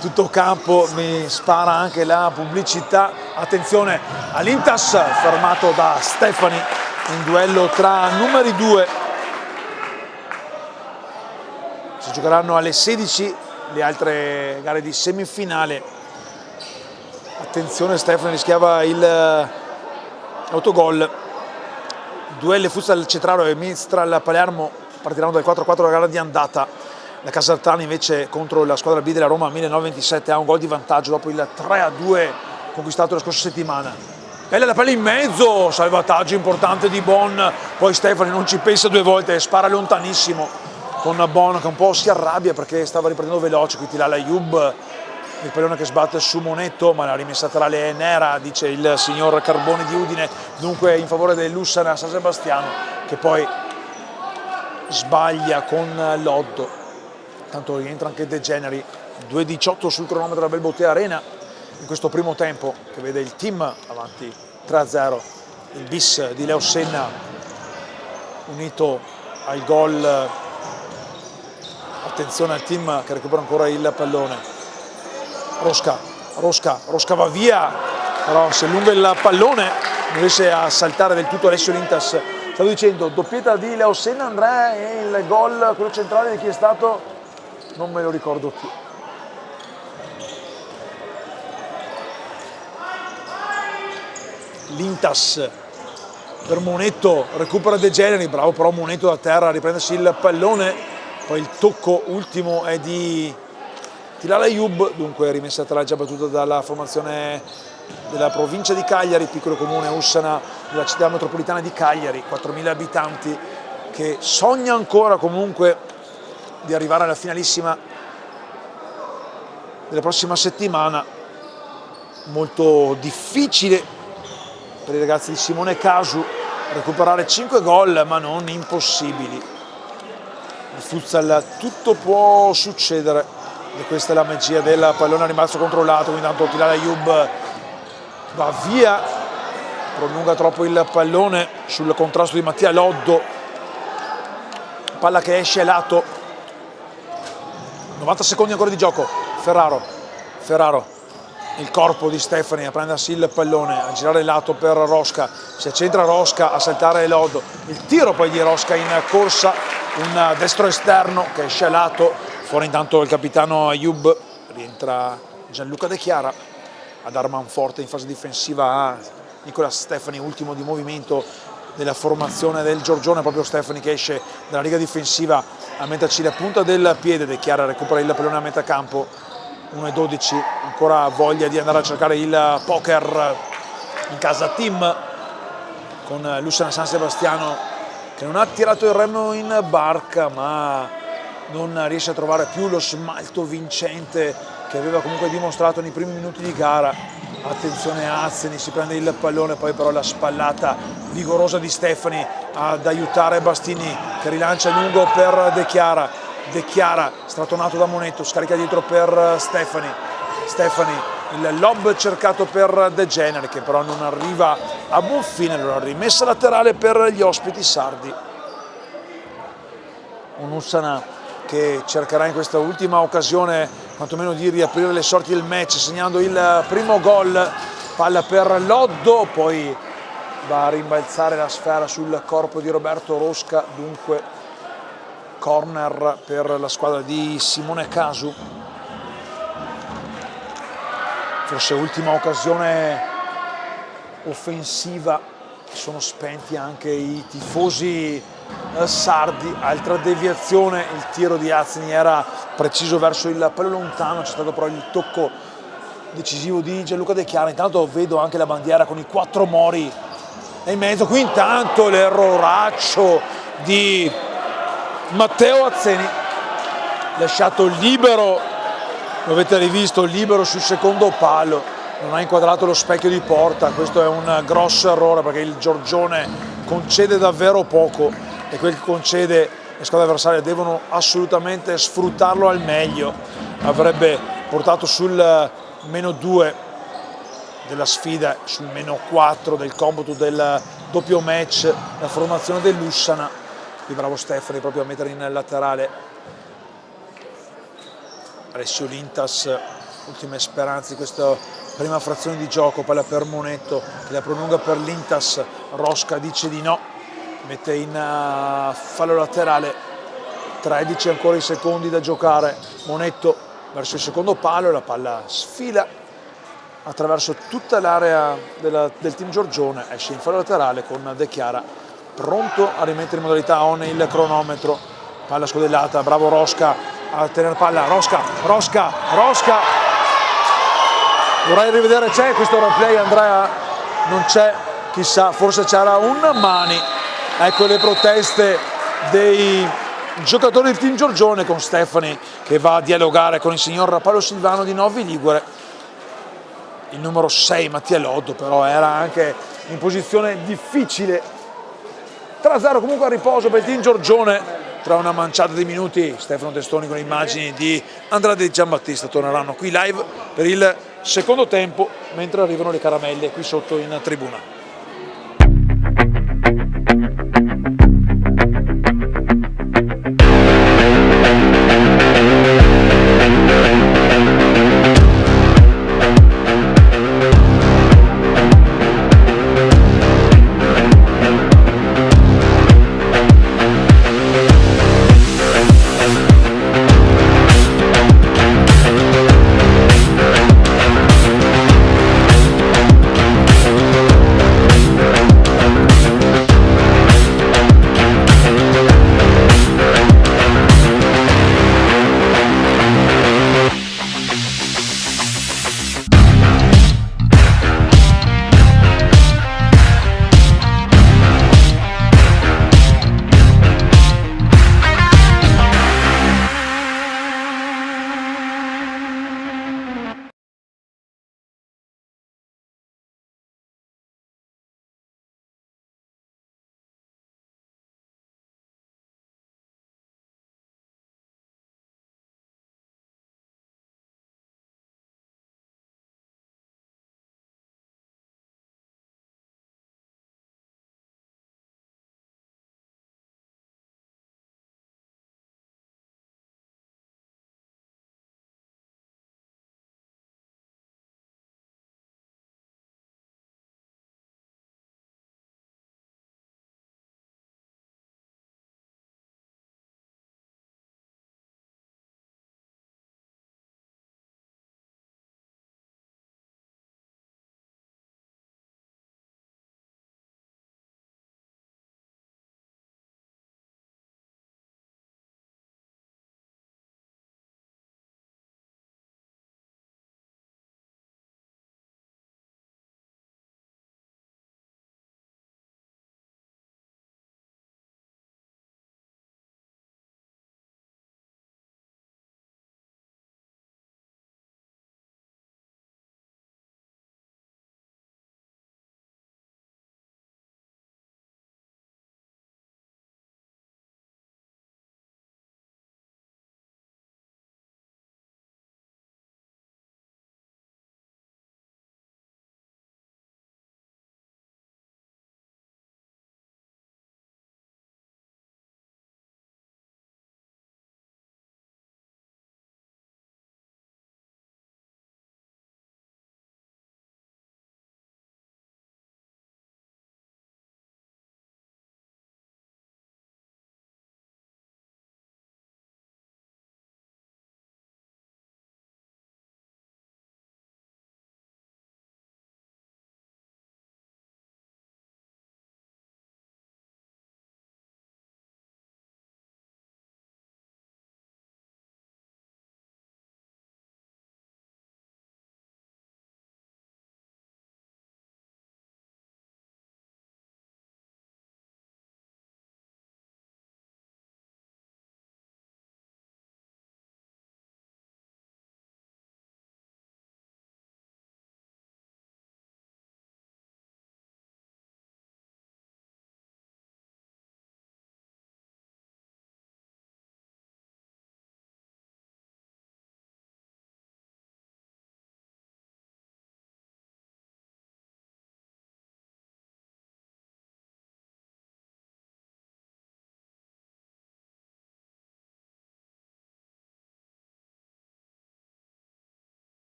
tutto campo mi spara anche la pubblicità. Attenzione all'Intas, fermato da Stefani in duello tra numeri 2. Si giocheranno alle 16 le altre gare di semifinale. Attenzione, Stefani rischiava l'autogol. Duello Futsal Cetraro e Mistral Palermo partiranno dal 4-4 della gara di andata. La Casertana invece contro la squadra B della Roma 1927 ha un gol di vantaggio dopo il 3-2 conquistato la scorsa settimana. Bella la palla in mezzo, salvataggio importante di Bon, poi Stefani non ci pensa due volte, spara lontanissimo con Bon che un po' si arrabbia perché stava riprendendo veloce, qui tira l'Ayub, il pallone che sbatte su Monetto, ma la rimessa tra le nera, dice il signor Carbone di Udine, dunque in favore dell'Ussana San Sebastiano, che poi sbaglia con Loddo. Tanto rientra anche De Generi, 2:18 sul cronometro della Belbotea Arena in questo primo tempo che vede il team avanti 3-0. Il bis di Leo Senna unito al gol. Attenzione al team che recupera ancora il pallone. Rosca va via, però si allunga il pallone, non riesce a saltare del tutto Alessio Lintas. Stavo dicendo, doppietta di Leo Senna, Andrea, e il gol, quello centrale di chi è stato? Non me lo ricordo più. Lintas per Monetto, recupera De Generi, bravo però Monetto da terra a riprendersi il pallone, poi il tocco ultimo è di Tilala Ayub, dunque rimessa tra già battuta dalla formazione della provincia di Cagliari, piccolo comune Ussana della città metropolitana di Cagliari, 4.000 abitanti, che sogna ancora comunque di arrivare alla finalissima della prossima settimana. Molto difficile per i ragazzi di Simone Casu recuperare 5 gol, ma non impossibili. Il futsal tutto può succedere e questa è la magia del pallone a rimbalzo controllato. Intanto Tilala Ayub va via, prolunga troppo il pallone sul contrasto di Mattia Loddo, palla che esce a lato. 90 secondi ancora di gioco. Ferraro, il corpo di Stefani a prendersi il pallone, a girare il lato per Rosca, si accentra Rosca a saltare Loddo, il tiro poi di Rosca in corsa, un destro esterno che esce a lato, fuori intanto il capitano Ayub, rientra Gianluca De Chiara a dar manforte in fase difensiva a Nicola Stefani, ultimo di movimento della formazione del Giorgione, proprio Stefani che esce dalla riga difensiva a metterci la punta del piede. De Chiara recupera il pallone a metà campo, 1:12, ancora voglia di andare a cercare il poker in casa team con l'Ussana San Sebastiano che non ha tirato il remo in barca, ma non riesce a trovare più lo smalto vincente che aveva comunque dimostrato nei primi minuti di gara. Attenzione Azzeni, si prende il pallone, poi però la spallata vigorosa di Stefani ad aiutare Bastini che rilancia lungo per De Chiara. De Chiara strattonato da Monetto, scarica dietro per Stefani, il lob cercato per De Generi che però non arriva a buon fine, allora rimessa laterale per gli ospiti sardi. Un Ussana che cercherà in questa ultima occasione quantomeno di riaprire le sorti del match segnando il primo gol. Palla per Loddo, poi va a rimbalzare la sfera sul corpo di Roberto Rosca, dunque corner per la squadra di Simone Casu. Forse ultima occasione offensiva, sono spenti anche i tifosi sardi. Altra deviazione, il tiro di Azzini era preciso verso il palo lontano, c'è stato però il tocco decisivo di Gianluca De Chiara. Intanto vedo anche la bandiera con i 4 mori in mezzo, qui intanto l'erroraccio di Matteo Azzeni, lasciato libero, lo avete rivisto, libero sul secondo palo, non ha inquadrato lo specchio di porta. Questo è un grosso errore perché il Giorgione concede davvero poco e quel che concede le squadre avversarie devono assolutamente sfruttarlo al meglio. Avrebbe portato sul -2 della sfida, sul -4 del computo del doppio match la formazione dell'Ussana. Qui bravo Stefani proprio a mettere in laterale Alessio Lintas, ultime speranze di questa prima frazione di gioco. Palla per Monetto che la prolunga per Lintas, Rosca dice di no, mette in fallo laterale, 13 ancora i secondi da giocare. Monetto verso il secondo palo e la palla sfila attraverso tutta l'area del team Giorgione, esce in fallo laterale con De Chiara pronto a rimettere in modalità on il cronometro. Palla scodellata, bravo Rosca a tenere palla, Rosca, vorrei rivedere, c'è questo replay Andrea? Non c'è, chissà, forse c'era un mani. Ecco le proteste dei giocatori del team Giorgione con Stefani che va a dialogare con il signor Paolo Silvano di Novi Ligure. Il numero 6 Mattia Loddo però era anche in posizione difficile. 3-0 comunque a riposo per il team Giorgione. Tra una manciata di minuti Stefano Testoni con le immagini di Andrade e Giambattista torneranno qui live per il secondo tempo, mentre arrivano le caramelle qui sotto in tribuna.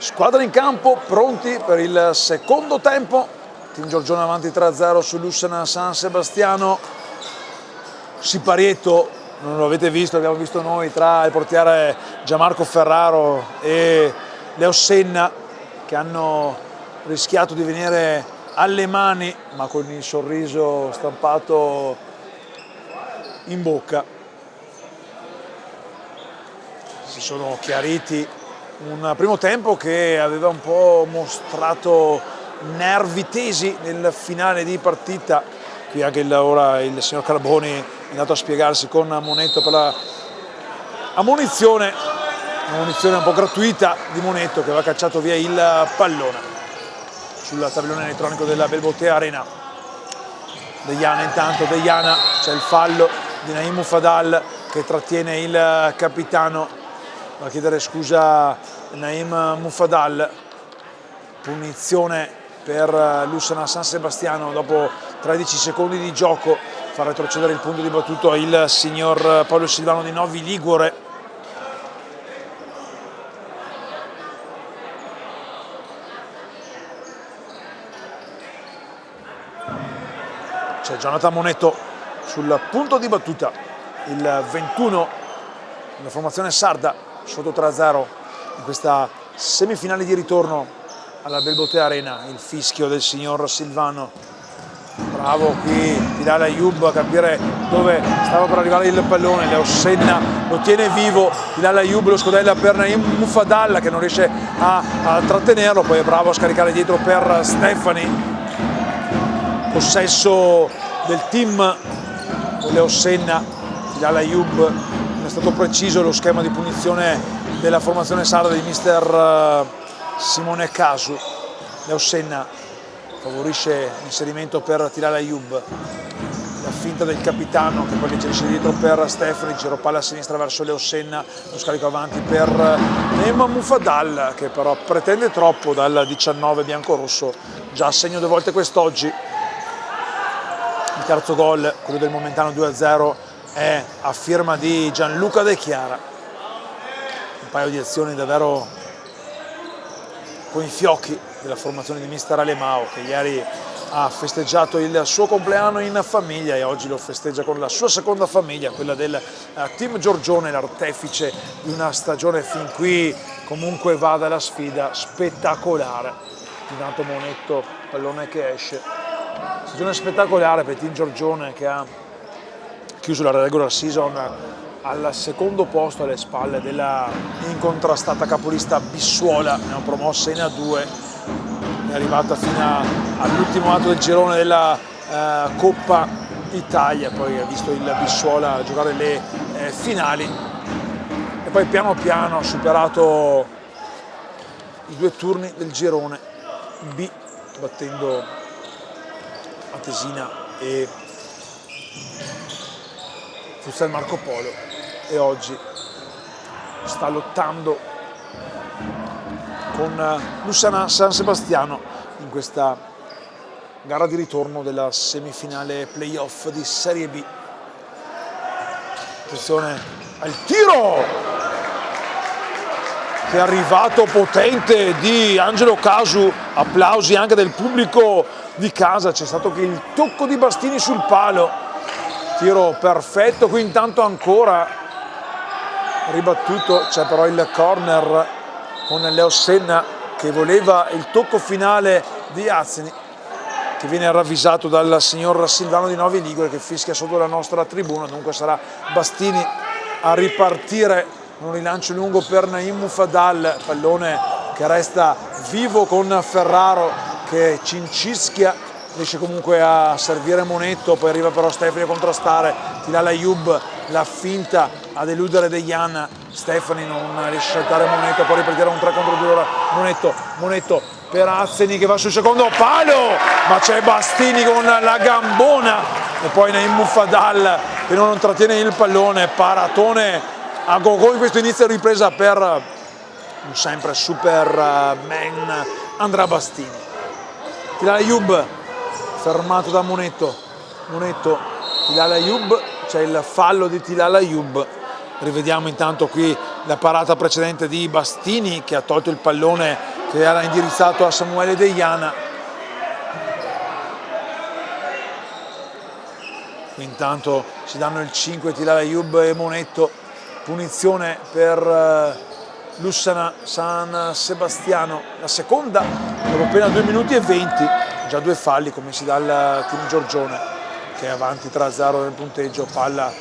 Squadra in campo, pronti per il secondo tempo. Team Giorgione avanti 3-0 su Lucena San Sebastiano. Siparietto, non lo avete visto, l'abbiamo visto noi, tra il portiere Gianmarco Ferraro e Leo Senna, che hanno rischiato di venire alle mani, ma con il sorriso stampato in bocca. Si sono chiariti un primo tempo che aveva un po' mostrato nervi tesi nel finale di partita. Qui anche ora il signor Carboni è andato a spiegarsi con Monetto per la ammonizione, una munizione un po' gratuita di Monetto, che aveva cacciato via il pallone sul tabellone elettronico della Belbotea Arena. Deiana intanto, Deiana, c'è il fallo di Naim Mufadal che trattiene il capitano. Va a chiedere scusa Naim Mufadal. Punizione per Lucena San Sebastiano dopo 13 secondi di gioco, fa retrocedere il punto di battuto il signor Paolo Silvano di Novi Ligure. C'è Jonathan Monetto sul punto di battuta, il 21 della formazione sarda, sotto 3-0 in questa semifinale di ritorno alla Belbotea Arena. Il fischio del signor Silvano. Bravo qui Tilal Ayub a capire dove stava per arrivare il pallone. Leo Senna lo tiene vivo. Tilal Ayub lo scodella per Naim Mufadal che non riesce a trattenerlo. Poi è bravo a scaricare dietro per Stefani. Possesso del team con Leo Senna. Tilal Ayub, non è stato preciso lo schema di punizione della formazione sarda di mister Simone Casu. Leo Senna favorisce l'inserimento per Tilal Ayub, la finta del capitano che poi inserisce dietro per Stefani, giro palla a sinistra verso Leo Senna, lo scarico avanti per Naim Mufadal che però pretende troppo dal 19 biancorosso, già a segno 2 volte quest'oggi. Il terzo gol, quello del Momentano 2-0, è a firma di Gianluca De Chiara. Un paio di azioni davvero con i fiocchi della formazione di mister Alemao, che ieri ha festeggiato il suo compleanno in famiglia e oggi lo festeggia con la sua seconda famiglia, quella del team Giorgione, l'artefice di una stagione fin qui comunque va dalla sfida spettacolare. Intanto Monetto, pallone che esce. Stagione spettacolare per il team Giorgione che ha chiuso la regular season al secondo posto alle spalle della incontrastata capolista Bissuola, ne ha promossa in A2, è arrivata fino all'ultimo atto del girone della Coppa Italia, poi ha visto il Bissuola giocare le finali e poi piano piano ha superato i 2 turni del girone B, battendo Atesina e Futsal Marco Polo, e oggi sta lottando con Lucena San Sebastiano in questa gara di ritorno della semifinale playoff di Serie B. Attenzione al tiro che è arrivato potente di Angelo Casu, applausi anche del pubblico di casa. C'è stato che il tocco di Bastini sul palo, tiro perfetto. Qui intanto ancora ribattuto, c'è però il corner con Leo Senna che voleva il tocco finale di Azzini, che viene ravvisato dal signor Silvano di Novi Ligure che fischia sotto la nostra tribuna. Dunque sarà Bastini a ripartire. Un rilancio lungo per Naim Mufadal, pallone che resta vivo con Ferraro che cincischia, riesce comunque a servire Monetto, poi arriva però Stefani a contrastare. Tilal Ayub, la finta ad eludere Deiana, Stefani non riesce a saltare Monetto, poi ripartire un 3 contro 2 ora Monetto per Azzeni che va sul secondo palo, ma c'è Bastini con la gambona e poi Naim Mufadal che non trattiene il pallone. Paratone a go-go in questo inizio ripresa per un sempre superman Andrea Bastini. Tilal Ayub fermato da Monetto, Tilal Ayub, c'è il fallo di Tilal Ayub. Rivediamo intanto qui la parata precedente di Bastini che ha tolto il pallone che era indirizzato a Samuele Deiana. Intanto si danno il 5 Tilal Ayub e Monetto, punizione per Lussana San Sebastiano, la seconda dopo appena 2 minuti e 20, già 2 falli commessi dal team Giorgione che è avanti 3-0 nel punteggio. Palla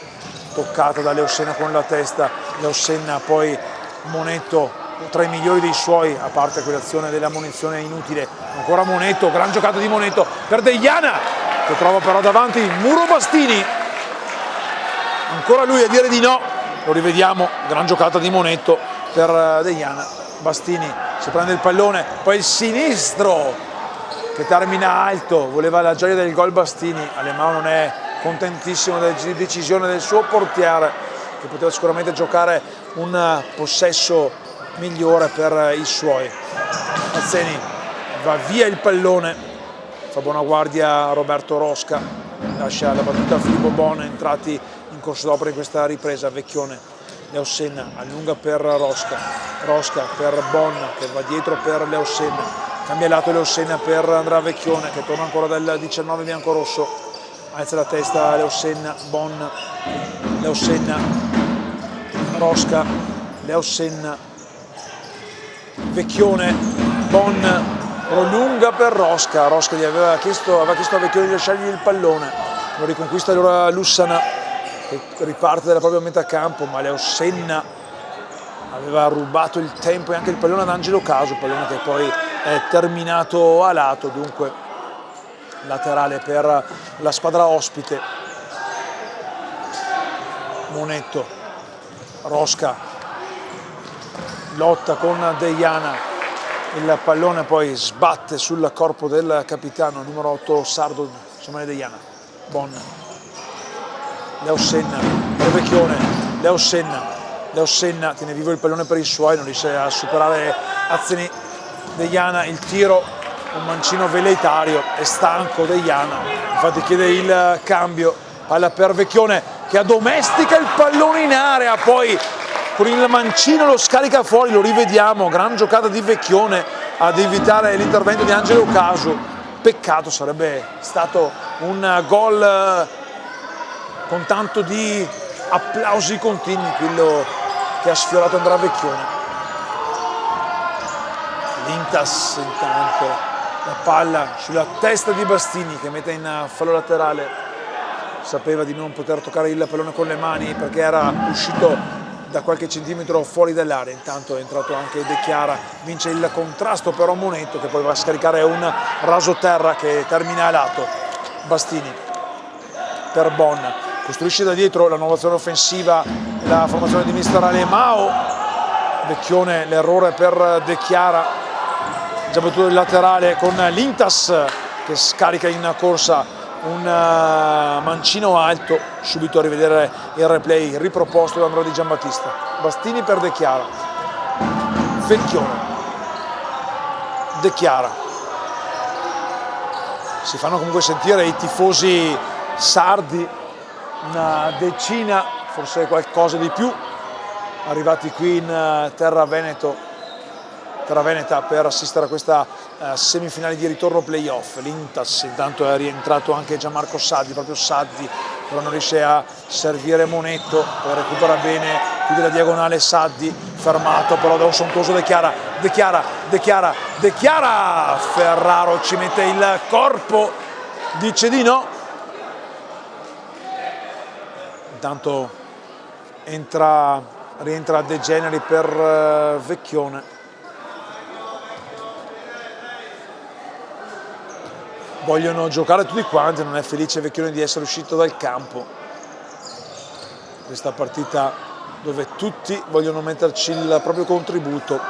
toccata da Leosenna con la testa, Leosenna poi Monetto tra i migliori dei suoi, a parte quell'azione della munizione inutile. Ancora Monetto, gran giocata di Monetto per Deiana che trova però davanti Muro Bastini, ancora lui a dire di no, lo rivediamo, gran giocata di Monetto per Deiana. Bastini si prende il pallone, poi il sinistro che termina alto, voleva la gioia del gol Bastini, Alemão non è contentissimo della decisione del suo portiere che poteva sicuramente giocare un possesso migliore per i suoi. Mazzeni va via il pallone, fa buona guardia Roberto Rosca, lascia la battuta a Filippo Bon, entrati in corso d'opera in questa ripresa. Vecchione, Leosenna allunga per Rosca, Rosca per Bon che va dietro per Leosenna, cambia lato Leosenna per Andrea Vecchione che torna ancora dal 19 biancorosso, alza la testa Leosenna, Bon, Leosenna, Rosca, Leosenna, Vecchione, Bon, prolunga per Rosca, Rosca gli aveva chiesto a Vecchione di lasciargli il pallone, lo riconquista allora Lussana che riparte dalla propria metà campo, ma Leosenna aveva rubato il tempo e anche il pallone ad Angelo Casu, pallone che poi è terminato a lato, dunque laterale per la squadra ospite. Monetto, Rosca lotta con Deiana, il pallone poi sbatte sul corpo del capitano numero 8 sardo Samuele Deiana. Bon, Leosenna per Vecchione, Leosenna tiene vivo il pallone per i suoi, non riesce a superare Azzeni. Deiana, il tiro, un mancino velleitario, è stanco Deiana, infatti chiede il cambio, palla per Vecchione che addomestica il pallone in area, poi con il mancino lo scarica fuori, lo rivediamo, gran giocata di Vecchione ad evitare l'intervento di Angelo Casu, peccato, sarebbe stato un gol con tanto di applausi continui quello che ha sfiorato Andrea Vecchione. Lintas intanto, la palla sulla testa di Bastini che mette in fallo laterale, sapeva di non poter toccare il pallone con le mani perché era uscito da qualche centimetro fuori dall'area. Intanto è entrato anche De Chiara, vince il contrasto però Monetto che poi va a scaricare un rasoterra che termina a lato. Bastini per Bon, costruisce da dietro la nuova azione offensiva, la formazione di mister Alemão. Vecchione, l'errore per De Chiara, già battuto il laterale con Lintas che scarica in corsa un mancino alto, subito a rivedere il replay riproposto da Andrea Di Giambattista. Bastini per De Chiara, Vecchione, De Chiara, si fanno comunque sentire i tifosi sardi, una decina, forse qualcosa di più, arrivati qui in terra veneta per assistere a questa semifinale di ritorno playoff. Lintas intanto è rientrato anche Gianmarco Saddi, proprio Saddi però non riesce a servire Monetto, poi recupera bene più della diagonale Saddi, fermato però da un sontuoso De Chiara, Ferraro ci mette il corpo, dice di no. Intanto rientra De Generi per Vecchione. Vogliono giocare tutti quanti, non è felice Vecchione di essere uscito dal campo. Questa partita dove tutti vogliono metterci il proprio contributo.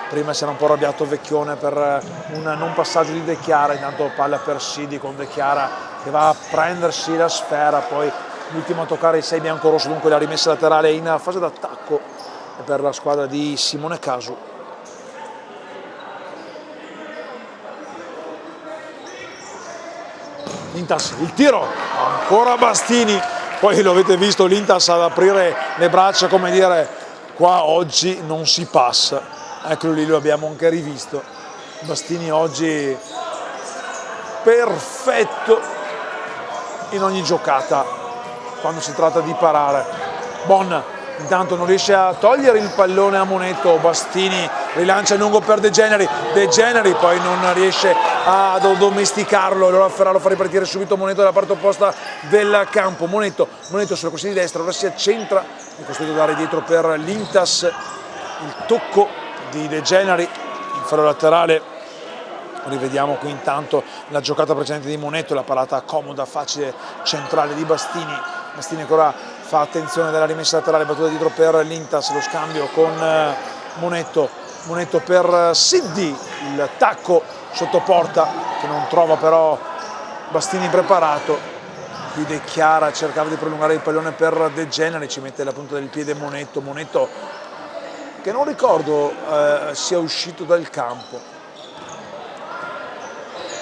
Prima si era un po' arrabbiato Vecchione per un non passaggio di De Chiara, intanto palla per Sidi con De Chiara che va a prendersi la sfera, poi l'ultimo a toccare il 6 biancorosso, dunque la rimessa laterale in fase d'attacco per la squadra di Simone Casu. Lintas, il tiro, ancora Bastini, poi lo avete visto Lintas ad aprire le braccia come dire qua oggi non si passa. Eccolo lì, lo abbiamo anche rivisto. Bastini oggi perfetto in ogni giocata quando si tratta di parare. Bon intanto non riesce a togliere il pallone a Monetto, Bastini rilancia in lungo per De Generi poi non riesce a domesticarlo, allora Ferraro fa ripartire subito Monetto dalla parte opposta del campo. Monetto sulla corsia di destra, ora si accentra, è costretto a dare dietro per l'Intas, il tocco di De Generi, il fallo laterale. Rivediamo qui intanto la giocata precedente di Monetto, la parata comoda, facile, centrale di Bastini che ora fa attenzione dalla rimessa laterale, battuta dietro per l'Intas, lo scambio con Monetto per Siddi, il tacco sotto porta che non trova però Bastini preparato. Qui De Chiara cercava di prolungare il pallone per De Generi, ci mette la punta del piede Monetto che non ricordo sia uscito dal campo,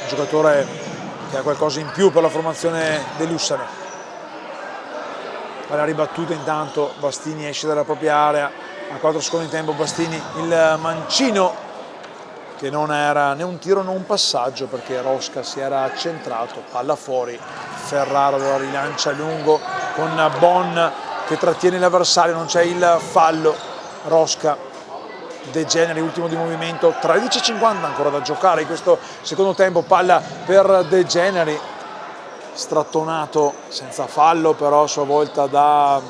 un giocatore che ha qualcosa in più per la formazione dell'Ussane. La ribattuta intanto, Bastini esce dalla propria area, a 4 secondi di tempo Bastini, il mancino che non era né un tiro né un passaggio perché Rosca si era accentrato, palla fuori, Ferraro lo rilancia lungo con Bon che trattiene l'avversario, non c'è il fallo, Rosca, De Generi ultimo di movimento, 13:50 ancora da giocare in questo secondo tempo, palla per De Generi, strattonato senza fallo però a sua volta da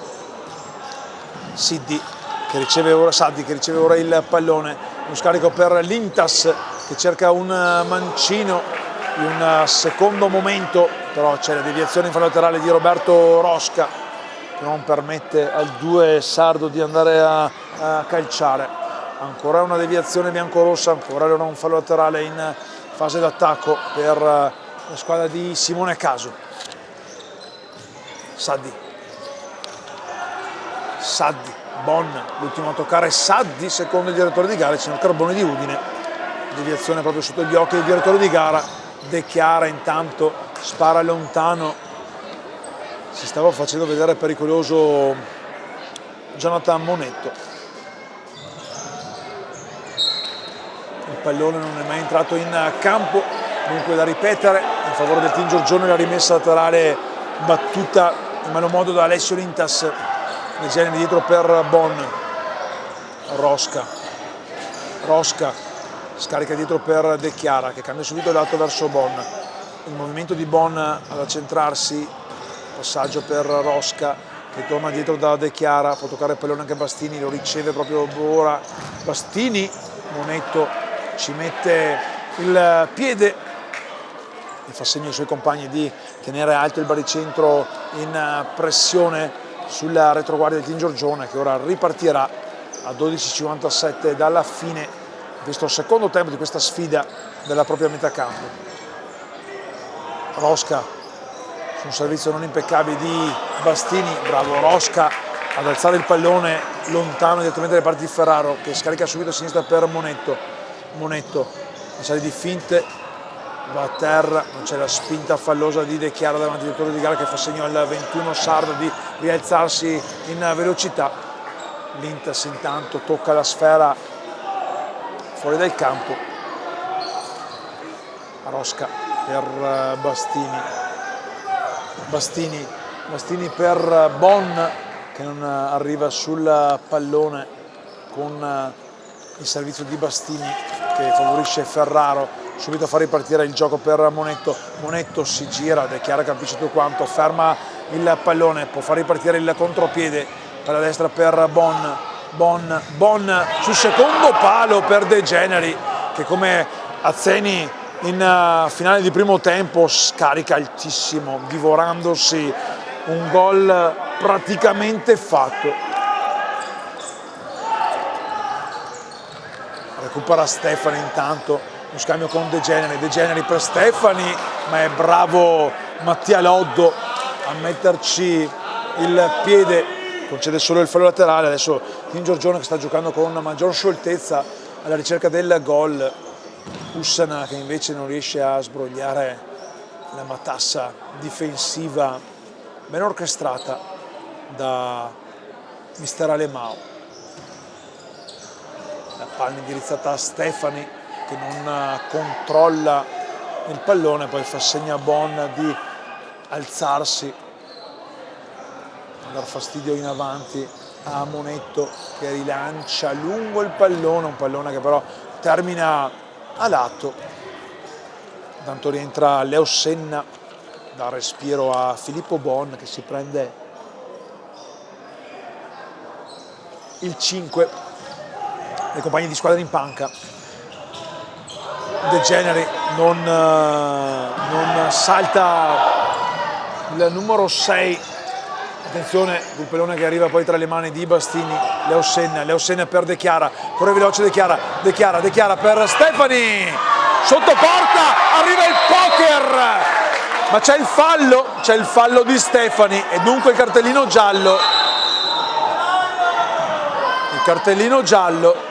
Saddi che riceve ora il pallone, uno scarico per l'Intas che cerca un mancino in un secondo momento, però c'è la deviazione in fallo laterale di Roberto Rosca che non permette al 2 sardo di andare a calciare. Ancora una deviazione biancorossa, ancora un fallo laterale in fase d'attacco per la squadra di Simone Casu. Saddi, Bon, l'ultimo a toccare Saddi, secondo il direttore di gara, il signor Carbone di Udine. Deviazione proprio sotto gli occhi del direttore di gara. De Chiara intanto spara lontano, si stava facendo vedere pericoloso Jonathan Monetto. Il pallone non è mai entrato in campo, dunque da ripetere in favore del team Giorgione la rimessa laterale battuta in malo modo da Alessio Lintas, De Generi dietro per Bon, Rosca scarica dietro per De Chiara che cambia subito il lato verso Bon, il movimento di Bon ad accentrarsi, passaggio per Rosca che torna dietro da De Chiara, può toccare il pallone anche Bastini, lo riceve proprio ora Bastini, Monetto ci mette il piede e fa segno ai suoi compagni di tenere alto il baricentro in pressione sulla retroguardia del team Giorgione che ora ripartirà a 12:57 dalla fine di questo secondo tempo di questa sfida della propria metà campo. Rosca su un servizio non impeccabile di Bastini, bravo Rosca ad alzare il pallone lontano direttamente dalle parti di Ferraro che scarica subito a sinistra per Monetto, una serie di finte, va a terra, non c'è la spinta fallosa di De Chiara davanti al direttore di gara che fa segno al 21 sardo di rialzarsi in velocità. L'Intas intanto tocca la sfera fuori dal campo, Rosca per Bastini per Bon che non arriva sul pallone con il servizio di Bastini che favorisce Ferraro, subito a far ripartire il gioco per Monetto si gira, De Chiara capisce tutto quanto, ferma il pallone, può far ripartire il contropiede per la destra per Bon sul secondo palo per De Generi che come Azzeni in finale di primo tempo scarica altissimo, divorandosi un gol praticamente fatto. Recupera Stefani intanto, uno scambio con De Generi per Stefani, ma è bravo Mattia Loddo a metterci il piede, concede solo il fallo laterale. Adesso Team Giorgione che sta giocando con maggior scioltezza alla ricerca del gol, Ussana che invece non riesce a sbrogliare la matassa difensiva ben orchestrata da mister Alemao. la palla indirizzata a Stefani che non controlla il pallone, poi fa segno a Bon di alzarsi, dar fastidio in avanti a Monetto che rilancia lungo il pallone, un pallone che però termina a lato. Intanto rientra Leo Senna, dà respiro a Filippo Bon che si prende il 5 dei compagni di squadra in panca. De Generi non salta il numero 6. Attenzione, il pallone che arriva poi tra le mani di Bastini. Leo Senna per De Chiara, corre veloce De Chiara per Stefani, sotto porta, arriva il poker, ma c'è il fallo di Stefani e dunque il cartellino giallo. Il cartellino giallo.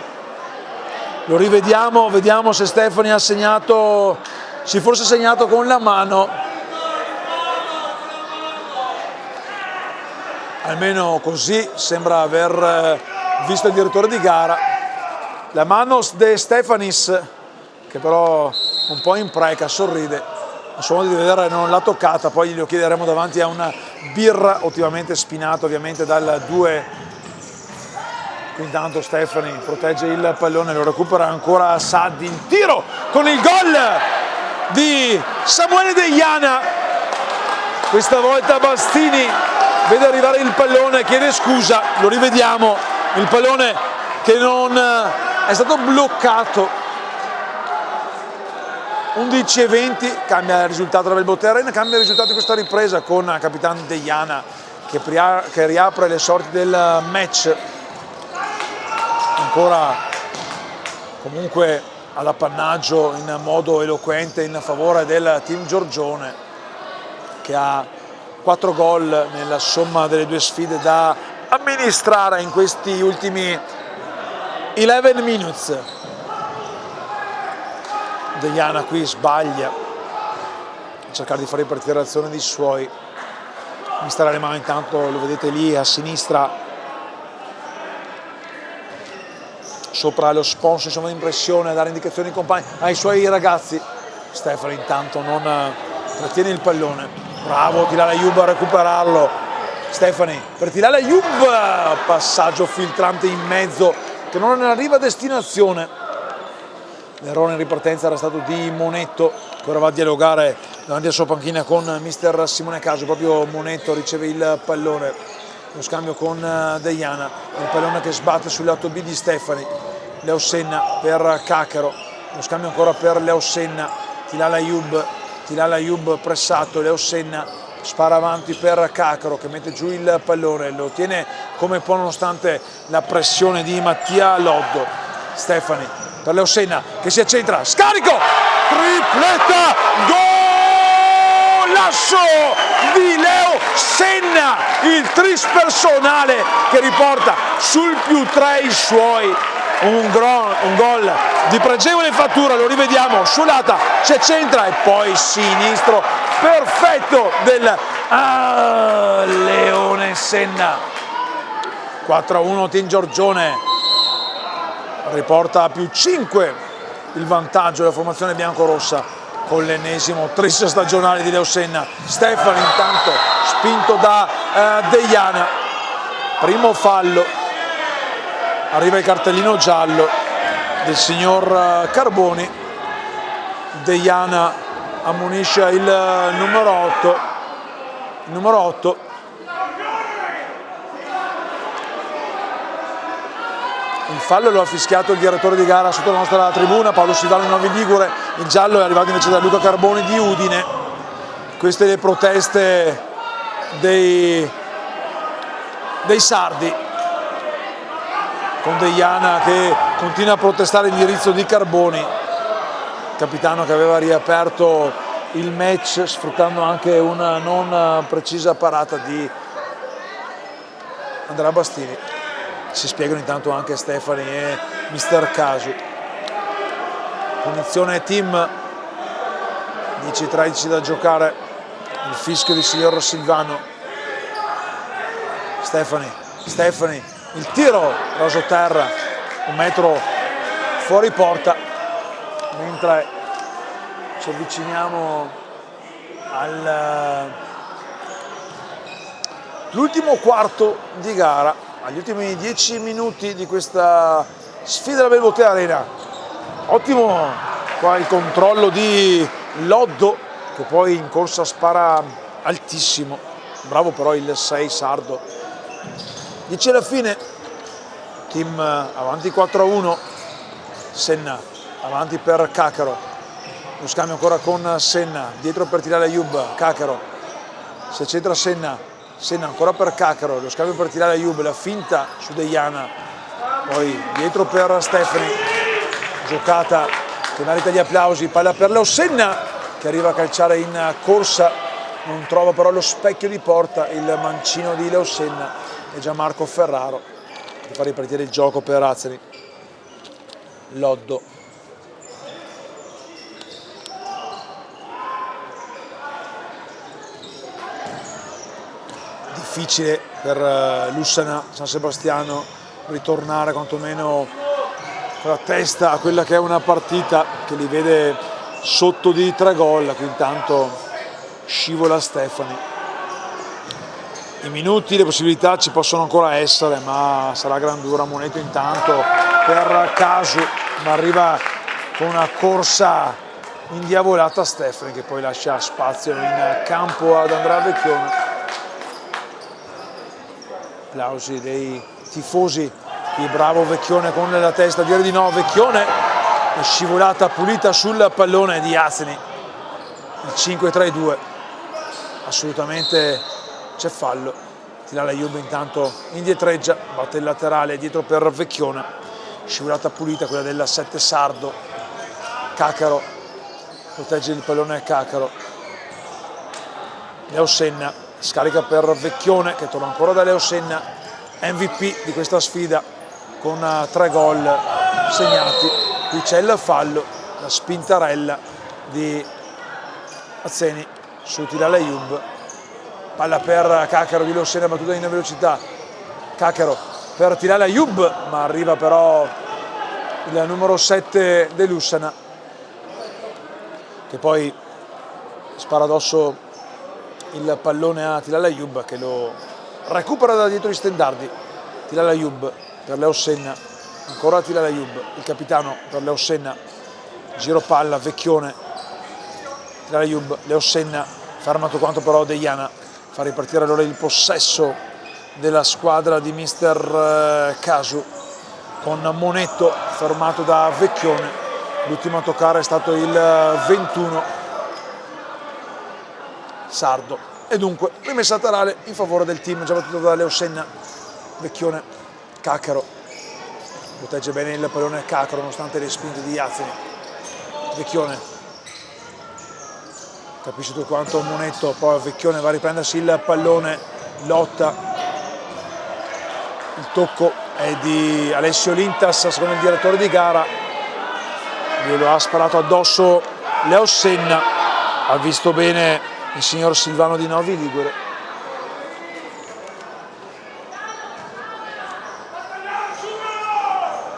Lo rivediamo, vediamo se Stefani ha segnato, si forse ha segnato con la mano. Almeno così sembra aver visto il direttore di gara. La manos de Stefanis, che però un po' impreca, sorride. A suo modo di vedere non l'ha toccata, poi glielo chiederemo davanti a una birra, ottimamente spinato ovviamente dal 2. Intanto Stefani protegge il pallone, lo recupera ancora Saddi in tiro con il gol di Samuele Deiana. Questa volta Bastini vede arrivare il pallone, chiede scusa, lo rivediamo, il pallone che non è stato bloccato. 11:20, cambia il risultato della Belbotte Arena, cambia il risultato di questa ripresa con capitano Deiana che riapre le sorti del match. Ancora comunque all'appannaggio in modo eloquente in favore del team Giorgione, che ha 4 gol nella somma delle 2 sfide da amministrare in questi ultimi 11 minutes. Deiana qui sbaglia a cercare di far ripartire l'azione dei suoi. Mister Alemano intanto lo vedete lì a sinistra sopra lo sponsor, insomma, di impressione, a dare indicazioni ai compagni, ai suoi ragazzi. Stefano intanto non trattiene il pallone, bravo Tilal Ayub a recuperarlo. Stefani per Tilal Ayub, passaggio filtrante in mezzo che non arriva a destinazione. L'errore in ripartenza era stato di Monetto, che ora va a dialogare davanti alla sua panchina con mister Simone Caso. Proprio Monetto riceve il pallone, lo scambio con Deiana, il pallone che sbatte sul lato B di Stefani. Leo Senna per Cacaro, lo scambio ancora per Leo Senna. Tilal Ayub pressato, Leo Senna spara avanti per Cacaro che mette giù il pallone, lo tiene come può nonostante la pressione di Mattia Loddo. Stefani per Leo Senna che si accentra, scarico, tripletta, golasso di Leo Senna, il tris personale che riporta sul +3 i suoi. Un gol di pregevole fattura, lo rivediamo, Sciolata si accentra e poi sinistro perfetto del Leone Senna. 4-1 Team Giorgione, riporta a +5 il vantaggio della formazione biancorossa con l'ennesimo tris stagionale di Leo Senna. Stefani intanto spinto da Deiana, primo fallo. Arriva il cartellino giallo del signor Carboni. Deiana ammonisce il numero 8. Il fallo lo ha fischiato il direttore di gara sotto la nostra tribuna, Paolo Silvano Novi Ligure. Il giallo è arrivato invece da Luca Carboni di Udine. Queste le proteste dei sardi, con Deiana che continua a protestare l'indirizzo di Carboni, capitano che aveva riaperto il match sfruttando anche una non precisa parata di Andrea Bastini. Si spiegano intanto anche Stefani e mister Casu. Punizione team, 10-13 da giocare, il fischio di signor Silvano. Stefani, il tiro raso terra, 1,80 fuori porta, mentre ci avviciniamo all'ultimo quarto di gara, agli ultimi 10 minuti di questa sfida della Belvote Arena. Ottimo qua il controllo di Loddo, che poi in corsa spara altissimo, bravo però il 6 sardo. 10 alla fine, team avanti 4-1, Senna avanti per Cacaro, lo scambio ancora con Senna, dietro per tirare Ayub, Cacaro, si accentra Senna ancora per Cacaro, lo scambio per tirare Ayub, la finta su Deiana, poi dietro per Stefani, giocata che merita gli applausi, palla per Leo Senna che arriva a calciare in corsa, non trova però lo specchio di porta, il mancino di Leo Senna e Gianmarco Ferraro che fa ripartire il gioco per Azzani. Loddo. Difficile per Lussana, San Sebastiano ritornare quantomeno con la testa a quella che è una partita che li vede sotto di 3 gol, qui intanto scivola Stefani. I minuti, le possibilità ci possono ancora essere, ma sarà grandura. Moneto intanto per Casu, ma arriva con una corsa indiavolata Stefani che poi lascia spazio in campo ad Andrea Vecchione. Applausi dei tifosi, qui bravo Vecchione con la testa, dire di no, Vecchione, è scivolata pulita sul pallone di Azzani, il 5-3-2, assolutamente c'è fallo. Tilala Ayub intanto indietreggia, batte il laterale dietro per Vecchione, scivolata pulita quella del 7 sardo. Cacaro protegge il pallone, Cacaro, Leo Senna scarica per Vecchione che torna ancora da Leo Senna, MVP di questa sfida con 3 gol segnati. Qui c'è il fallo, la spintarella di Azzeni su Tilala Ayub, palla per Cacaro di Leo Senna battuta in velocità, Cacaro per Tilala Ayub, ma arriva però il numero 7 De Lussana che poi spara addosso il pallone a Tilala Ayub che lo recupera da dietro gli stendardi. Tilala Ayub per Leo Senna, ancora Tilala Ayub, il capitano per Leo Senna, giro palla, Vecchione, Tilala Ayub, Leo Senna, fermato quanto però Deiana, fa ripartire allora il possesso della squadra di mister Casu con Moneto fermato da Vecchione, l'ultimo a toccare è stato il 21 sardo e dunque rimessa laterale in favore del team già battuto da Leo Senna. Vecchione, Cacaro protegge bene il pallone, Cacaro nonostante le spinte di Azzani. Vecchione capisce tutto quanto Moneto, poi Vecchione va a riprendersi il pallone, lotta, il tocco è di Alessio Lintas secondo il direttore di gara, glielo ha sparato addosso Leo Senna, ha visto bene il signor Silvano Di Novi Ligure.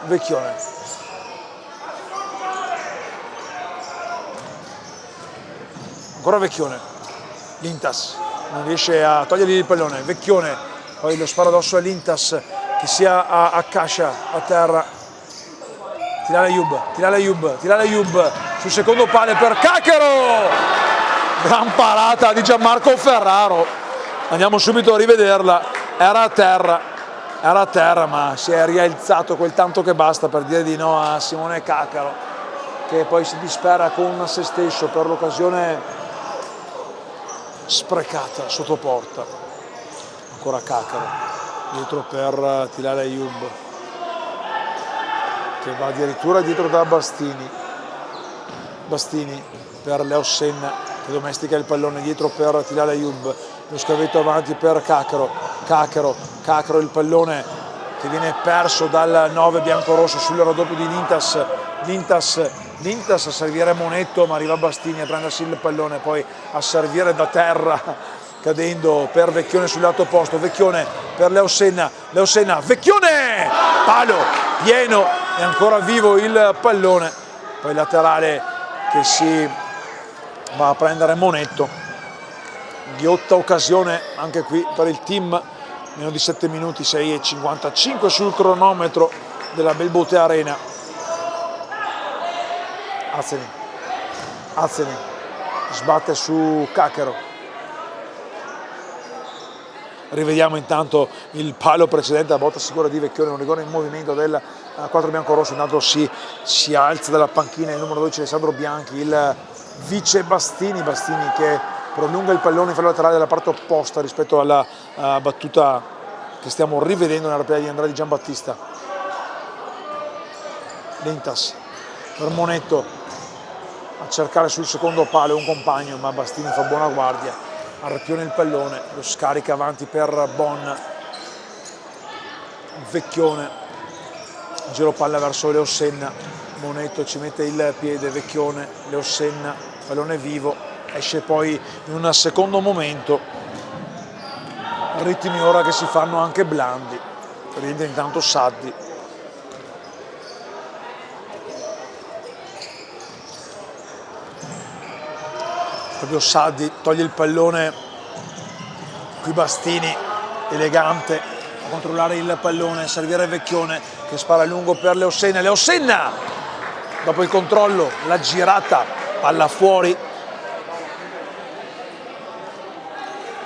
Vecchione, ancora Vecchione, Lintas non riesce a togliergli il pallone, Vecchione, poi lo spara addosso a Lintas che sia a Cascia a terra. Tilala Ayub sul secondo palo per Cacaro, gran parata di Gianmarco Ferraro, andiamo subito a rivederla, era a terra ma si è rialzato quel tanto che basta per dire di no a Simone Cacaro che poi si dispera con se stesso per l'occasione sprecata sotto porta. Ancora Cacaro dietro per Tilala Ayub che va addirittura dietro da Bastini per Leo Senna che domestica il pallone dietro per Tilala Ayub, lo scavetto avanti per Cacaro il pallone che viene perso dal 9 biancorosso sul raddoppio di Lintas a servire Moneto, ma arriva Bastini a prendersi il pallone, poi a servire da terra cadendo per Vecchione sul lato opposto, Vecchione per Leo Senna, Vecchione, palo pieno è ancora vivo il pallone, poi laterale che si va a prendere Monetto, ghiotta occasione anche qui per il team, meno di 7 minuti, 6:55 sul cronometro della Belbote Arena. Azzeni sbatte su Cacchero. Rivediamo intanto il palo precedente, la botta sicura di Vecchione, un rigore in movimento del 4 biancorosso. Intanto si alza dalla panchina il numero 12 Alessandro Bianchi, il vice Bastini che prolunga il pallone in fallo laterale dalla parte opposta rispetto alla battuta che stiamo rivedendo nella replay di Andrea Di Giambattista. Lintas per Monetto a cercare sul secondo palo un compagno, ma Bastini fa buona guardia. Arpione il pallone, lo scarica avanti per Bon, Vecchione, giro palla verso Leossenna, Monetto ci mette il piede, Vecchione, Leossenna, pallone vivo, esce poi in un secondo momento, ritmi ora che si fanno anche blandi, rientra intanto Saddi. Proprio Saddi toglie il pallone, qui Bastini elegante a controllare il pallone, servire Vecchione che spara lungo per Leossenna, dopo il controllo, la girata, palla fuori,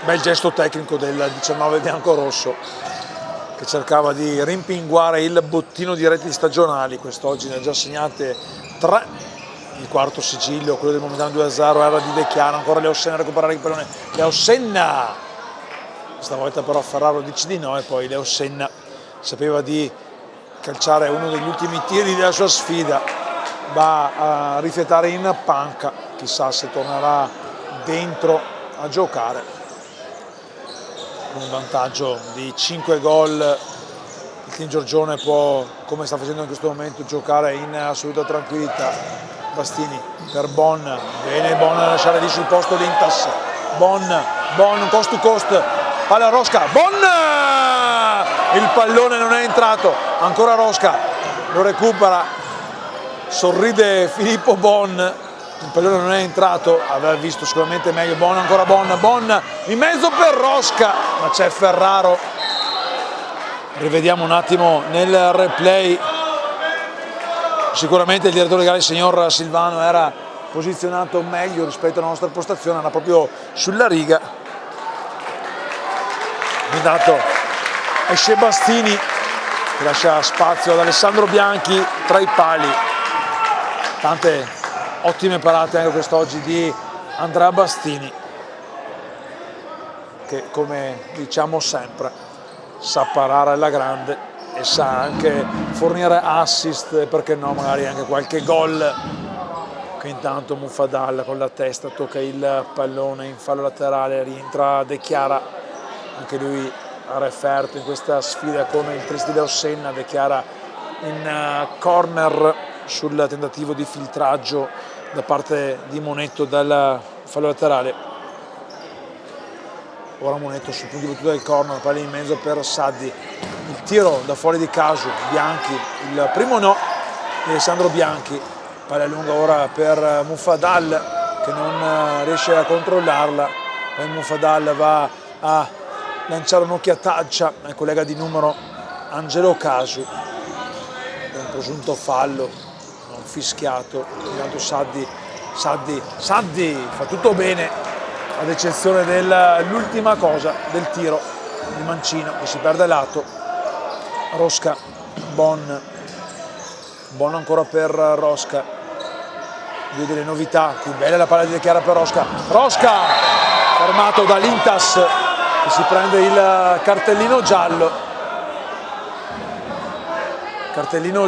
bel gesto tecnico del 19 biancorosso che cercava di rimpinguare il bottino di reti stagionali, quest'oggi ne ha già segnate 3. Il quarto sigillo, quello del momentaneo 2-0, era di De Chiara, ancora Leossenna a recuperare il pallone, Leossenna, stavolta però Ferraro dice di no e poi Leossenna sapeva di calciare uno degli ultimi tiri della sua sfida, va a rifiatare in panca, chissà se tornerà dentro a giocare. Con un vantaggio di 5 gol il team Giorgione può, come sta facendo in questo momento, giocare in assoluta tranquillità. Bastini per Bon, bene Bon a lasciare lì sul posto Lintas, Bon cost to cost, palla Rosca, Bon, il pallone non è entrato, ancora Rosca, lo recupera, sorride Filippo Bon, il pallone non è entrato, aveva visto sicuramente meglio Bon, ancora Bon in mezzo per Rosca, ma c'è Ferraro. Rivediamo un attimo nel replay. Sicuramente il direttore legale, il signor Silvano, era posizionato meglio rispetto alla nostra postazione, era proprio sulla riga. Intanto esce Bastini che lascia spazio ad Alessandro Bianchi tra i pali. Tante ottime parate anche quest'oggi di Andrea Bastini, che come diciamo sempre sa parare alla grande e sa anche fornire assist, perché no, magari anche qualche gol. Che intanto Muffadal con la testa tocca il pallone in fallo laterale, rientra De Chiara, anche lui ha referto in questa sfida con il Tristi Leossenna. De Chiara in corner sul tentativo di filtraggio da parte di Monetto dal fallo laterale. Ora Monetto sul punto di battuta del corner, palla in mezzo per Saddi, il tiro da fuori di caso, Bianchi, il primo no di Alessandro Bianchi, palla lunga ora per Muffadal che non riesce a controllarla, poi Muffadal va a lanciare un'occhiataccia al collega di numero Angelo Casu, un presunto fallo non fischiato. Intanto Saddi fa tutto bene, ad eccezione dell'ultima cosa, del tiro di Mancino che si perde lato. Rosca, Bon ancora per Rosca, due delle novità, qui bella la palla di De Chiara per Rosca, fermato da Lintas che si prende il cartellino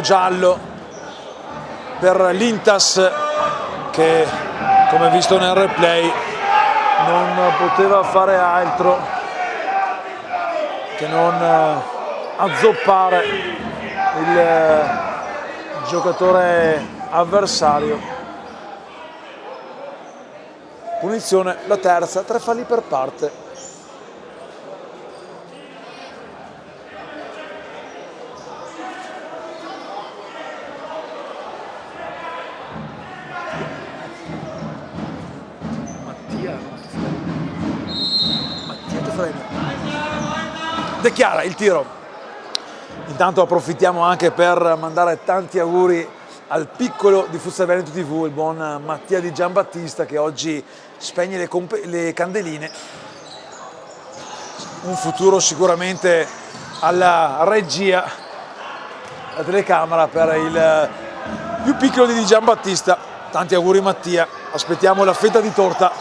giallo per Lintas che, come visto nel replay, non poteva fare altro che non azzoppare il giocatore avversario. Punizione, la terza, 3 falli per parte. De Chiara, il tiro. Intanto approfittiamo anche per mandare tanti auguri al piccolo di Futsal Veneto TV, il buon Mattia Di Giambattista, che oggi spegne le candeline. Un futuro sicuramente alla regia, la telecamera per il più piccolo di Giambattista. Tanti auguri Mattia, aspettiamo la fetta di torta.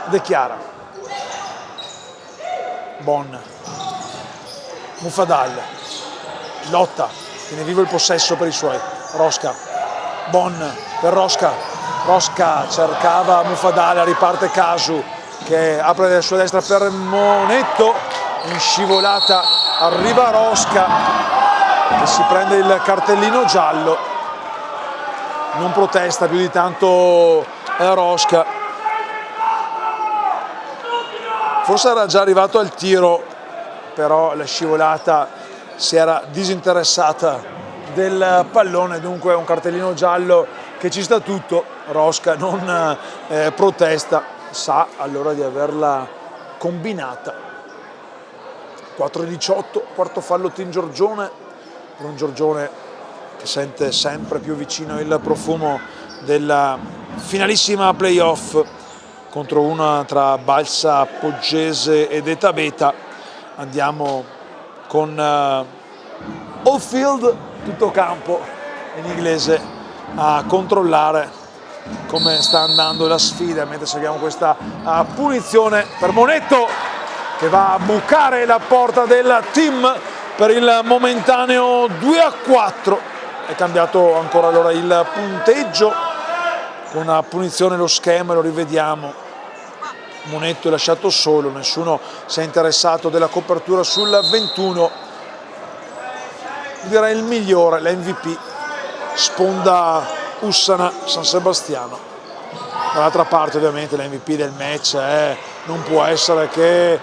De Chiara, Bon, Mufadal, lotta, tiene vivo il possesso per i suoi. Rosca, Bon per Rosca, Rosca cercava Mufadal, riparte Casu che apre la sua destra per Monetto, in scivolata arriva Rosca che si prende il cartellino giallo, non protesta più di tanto Rosca, forse era già arrivato al tiro, però la scivolata si era disinteressata del pallone, dunque un cartellino giallo che ci sta tutto. Rosca non protesta, sa allora di averla combinata. 4-18, quarto fallo Team Giorgione, per un Giorgione che sente sempre più vicino il profumo della finalissima playoff contro una tra Balsa Poggese ed Eta Beta. Andiamo con all field, tutto campo in inglese, a controllare come sta andando la sfida, mentre seguiamo questa punizione per Monetto che va a bucare la porta del team per il momentaneo 2-4. È cambiato ancora allora il punteggio con una punizione, lo schema lo rivediamo. Monetto è lasciato solo, nessuno si è interessato della copertura sul 21, direi il migliore, l'MVP, sponda Ussana San Sebastiano. Dall'altra parte ovviamente l'MVP del match non può essere che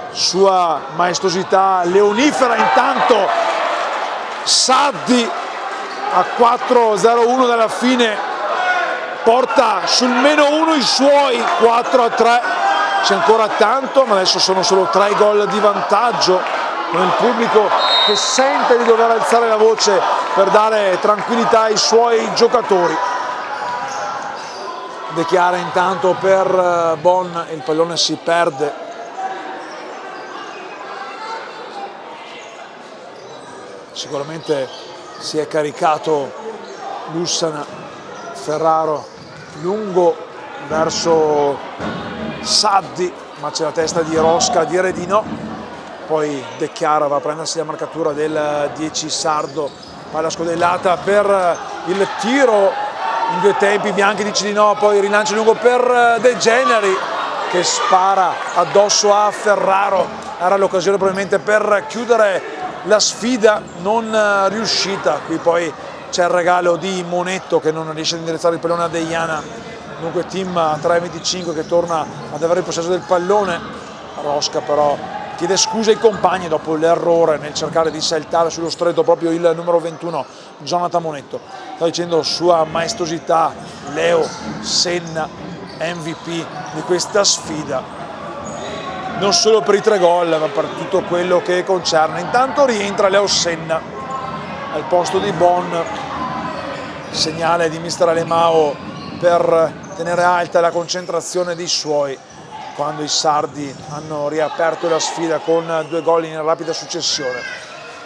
sua maestosità leonifera. Intanto Saddi a 4-0-1 dalla fine porta sul -1 i suoi, 4-3. C'è ancora tanto, ma adesso sono solo 3 gol di vantaggio, con il pubblico che sente di dover alzare la voce per dare tranquillità ai suoi giocatori. De Chiara intanto per Bon, il pallone si perde. Sicuramente si è caricato Lussana, Ferraro lungo verso Saddi, ma c'è la testa di Rosca a dire di no. Poi De Chiara va a prendersi la marcatura del 10 sardo, palla scodellata per il tiro in due tempi, Bianchi dice di no, poi rilancio lungo per De Generi che spara addosso a Ferraro. Era l'occasione probabilmente per chiudere la sfida, non riuscita. Qui poi c'è il regalo di Monetto che non riesce ad indirizzare il pallone a Deiana. Dunque team a 3-25 che torna ad avere il possesso del pallone. Rosca però chiede scusa ai compagni dopo l'errore nel cercare di saltare sullo stretto proprio il numero 21 Jonathan Monetto. Sta dicendo sua maestosità, Leo Senna, MVP di questa sfida, non solo per i 3 gol ma per tutto quello che concerne. Intanto rientra Leo Senna al posto di Bon, segnale di mister Alemao per tenere alta la concentrazione dei suoi quando i sardi hanno riaperto la sfida con 2 gol in rapida successione.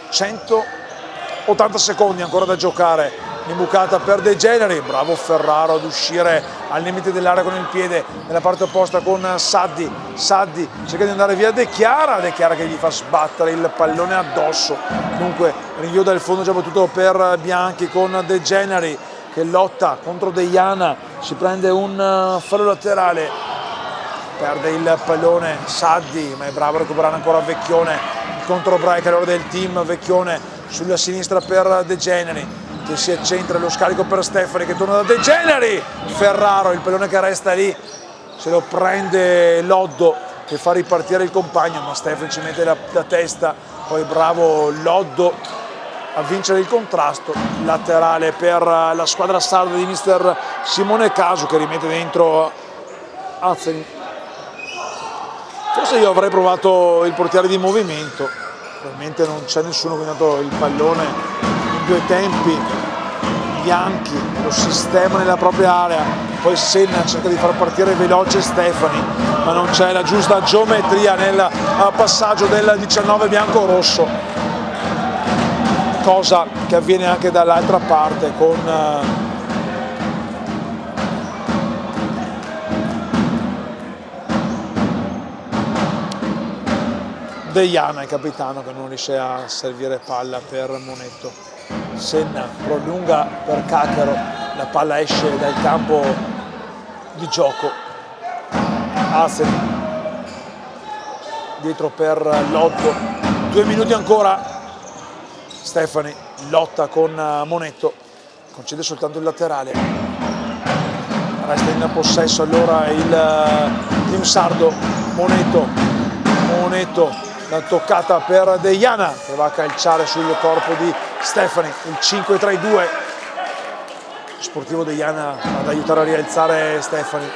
180 secondi ancora da giocare, imbucata per De Generi, bravo Ferraro ad uscire al limite dell'area con il piede nella parte opposta con Saddi. Saddi cerca di andare via De Chiara, De Chiara che gli fa sbattere il pallone addosso. Dunque rinvio dal fondo già battuto per Bianchi con De Generi che lotta contro Deiana, si prende un fallo laterale, perde il pallone Saddi, ma è bravo a recuperare ancora Vecchione, il contro break allora del team. Vecchione sulla sinistra per De Generi che si accentra, lo scarico per Stefani che torna da De Generi, Ferraro, il pallone che resta lì, se lo prende Loddo che fa ripartire il compagno, ma Stefani ci mette la testa, poi bravo Loddo a vincere il contrasto. Laterale per la squadra sarda di mister Simone Casu che rimette dentro Azzeni. Forse io avrei provato il portiere di movimento, probabilmente non c'è nessuno che ha dato il pallone in due tempi. Bianchi lo sistema nella propria area, poi Senna cerca di far partire veloce Stefani, ma non c'è la giusta geometria nel passaggio del 19 bianco-rosso, cosa che avviene anche dall'altra parte con Deiana, il capitano, che non riesce a servire palla per Monetto. Senna prolunga per Cacaro, la palla esce dal campo di gioco. Aseni dietro per Lotto, 2 minuti ancora. Stefani lotta con Monetto, concede soltanto il laterale. Resta in possesso allora il team sardo. Monetto, la toccata per Deiana che va a calciare sul corpo di Stefani, il 5-3-2. Sportivo Deiana ad aiutare a rialzare Stefani.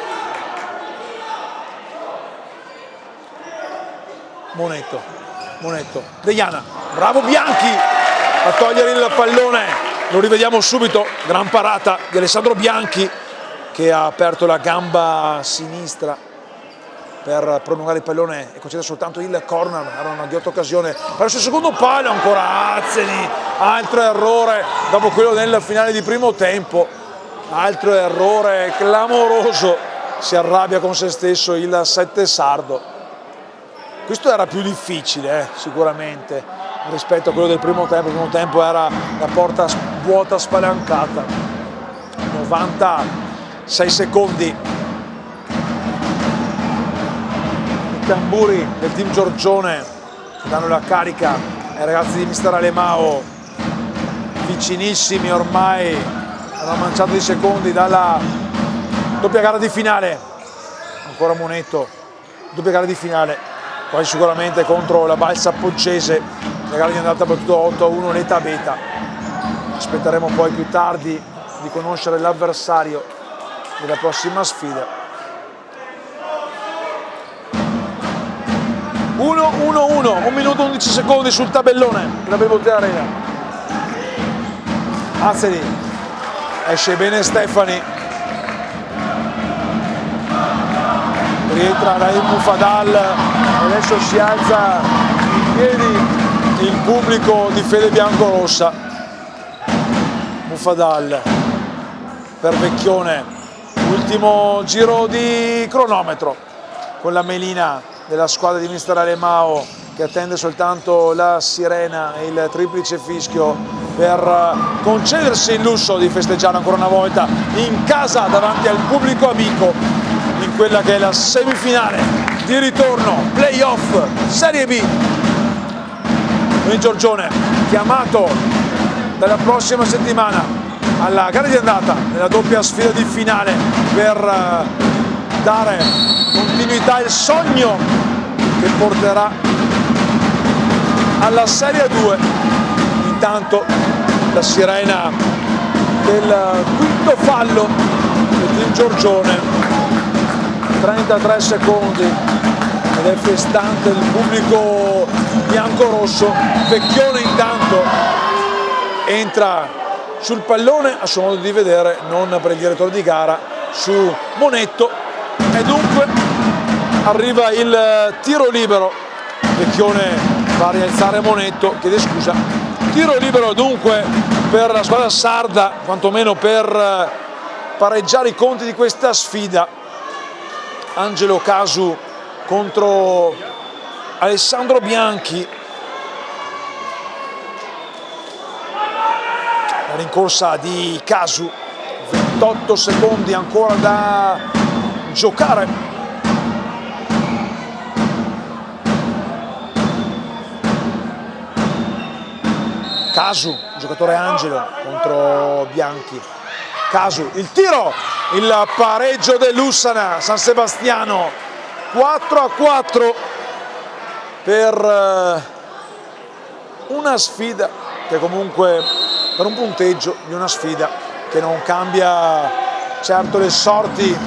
Monetto, Deiana, bravo Bianchi a togliere il pallone, lo rivediamo subito, gran parata di Alessandro Bianchi che ha aperto la gamba sinistra per prolungare il pallone e concede soltanto il corner. Era una ghiotta occasione per il suo secondo palo, ancora Azeni, altro errore dopo quello del finale di primo tempo, altro errore clamoroso, si arrabbia con se stesso il 7 sardo. Questo era più difficile sicuramente rispetto a quello del primo tempo. Il primo tempo era la porta vuota spalancata. 96 secondi. Tamburi del team Giorgione che danno la carica ai ragazzi di mister Alemao, vicinissimi ormai a una manciata di secondi dalla doppia gara di finale. Ancora Monetto, doppia gara di finale, quasi sicuramente contro la Balsa Poggese. La gara di andata ha battuto 8-1 l'Eta Beta. Aspetteremo poi più tardi di conoscere l'avversario della prossima sfida. 1-1-1, 1 minuto e 11 secondi sul tabellone della Belmonte Arena. Azeni, esce bene Stefani, rientra Raim Mufadal e adesso si alza in piedi il pubblico di Fede Biancorossa. Mufadal per Vecchione, ultimo giro di cronometro con la melina della squadra di mister Alemao che attende soltanto la sirena e il triplice fischio per concedersi il lusso di festeggiare ancora una volta in casa davanti al pubblico amico in quella che è la semifinale di ritorno playoff Serie B. Il Giorgione chiamato dalla prossima settimana alla gara di andata nella doppia sfida di finale per dare continuità al sogno che porterà alla Serie 2. Intanto la sirena del quinto fallo del team Giorgione, 33 secondi ed è festante il pubblico bianco-rosso. Vecchione intanto entra sul pallone, a suo modo di vedere, non per il direttore di gara, su Monetto, e dunque arriva il tiro libero. Vecchione va a rialzare Monetto, chiede scusa. Tiro libero dunque per la squadra sarda, quantomeno per pareggiare i conti di questa sfida. Angelo Casu contro Alessandro Bianchi. La rincorsa di Casu, 28 secondi ancora da giocare. Casu, giocatore Angelo contro Bianchi. Casu, il tiro, il pareggio dell'Ussana San Sebastiano, 4-4 per una sfida che comunque, per un punteggio di una sfida che non cambia certo le sorti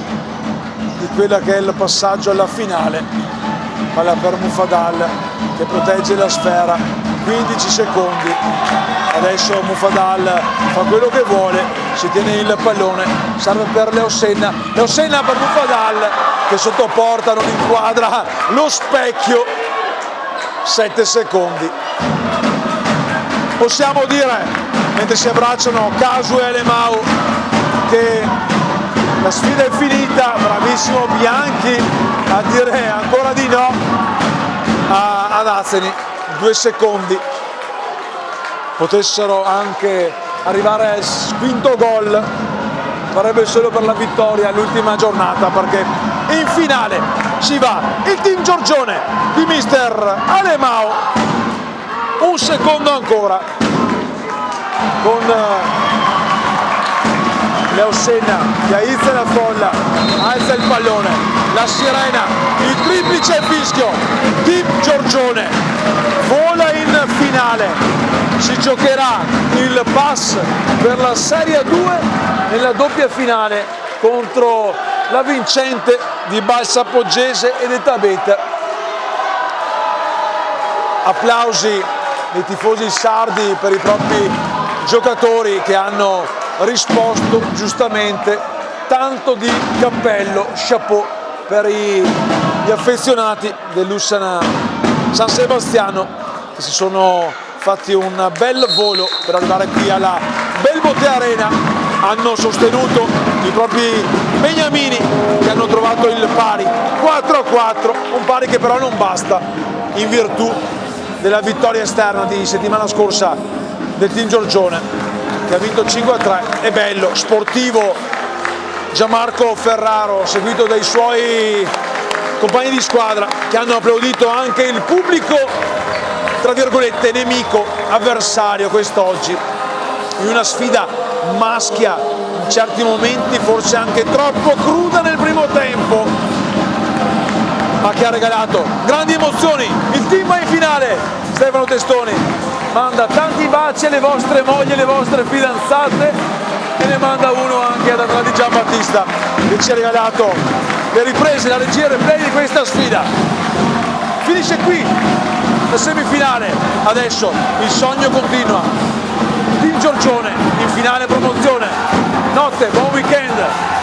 di quella che è il passaggio alla finale. palla per Mufadal che protegge la sfera, 15 secondi, adesso Mufadal fa quello che vuole, si tiene il pallone, serve per Leosenna per Mufadal che sotto porta non inquadra lo specchio, 7 secondi. Possiamo dire, mentre si abbracciano Casu e Alemão, che la sfida è finita, bravissimo Bianchi a dire ancora di no ad Azeni, 2 secondi, potessero anche arrivare al quinto gol, farebbe solo per la vittoria all'ultima giornata, perché in finale ci va il team Giorgione di mister Alemão, un secondo ancora con Leosenna che aizza la folla, alza il pallone, la sirena, il triplice fischio, team Giorgione vola in finale, si giocherà il pass per la Serie 2 nella doppia finale contro la vincente di Balsa Poggese ed Etabeta. Applausi dei tifosi sardi per i propri giocatori che hanno risposto giustamente, tanto di cappello, chapeau per gli affezionati dell'Ussana San Sebastiano che si sono fatti un bel volo per arrivare qui alla Belbote Arena, hanno sostenuto i propri beniamini che hanno trovato il pari 4-4, un pari che però non basta in virtù della vittoria esterna di settimana scorsa del team Giorgione che ha vinto 5-3, è bello, sportivo Gianmarco Ferraro, seguito dai suoi compagni di squadra che hanno applaudito anche il pubblico, tra virgolette, nemico, avversario quest'oggi, in una sfida maschia, in certi momenti forse anche troppo cruda nel primo tempo, ma che ha regalato grandi emozioni. Il team va in finale, Stefano Testoni manda tanti baci alle vostre mogli e alle vostre fidanzate e ne manda uno anche ad Andrea Di Giambattista che ci ha regalato le riprese, la regia replay di questa sfida. Finisce qui la semifinale, adesso il sogno continua, team Giorgione in finale promozione, notte, buon weekend.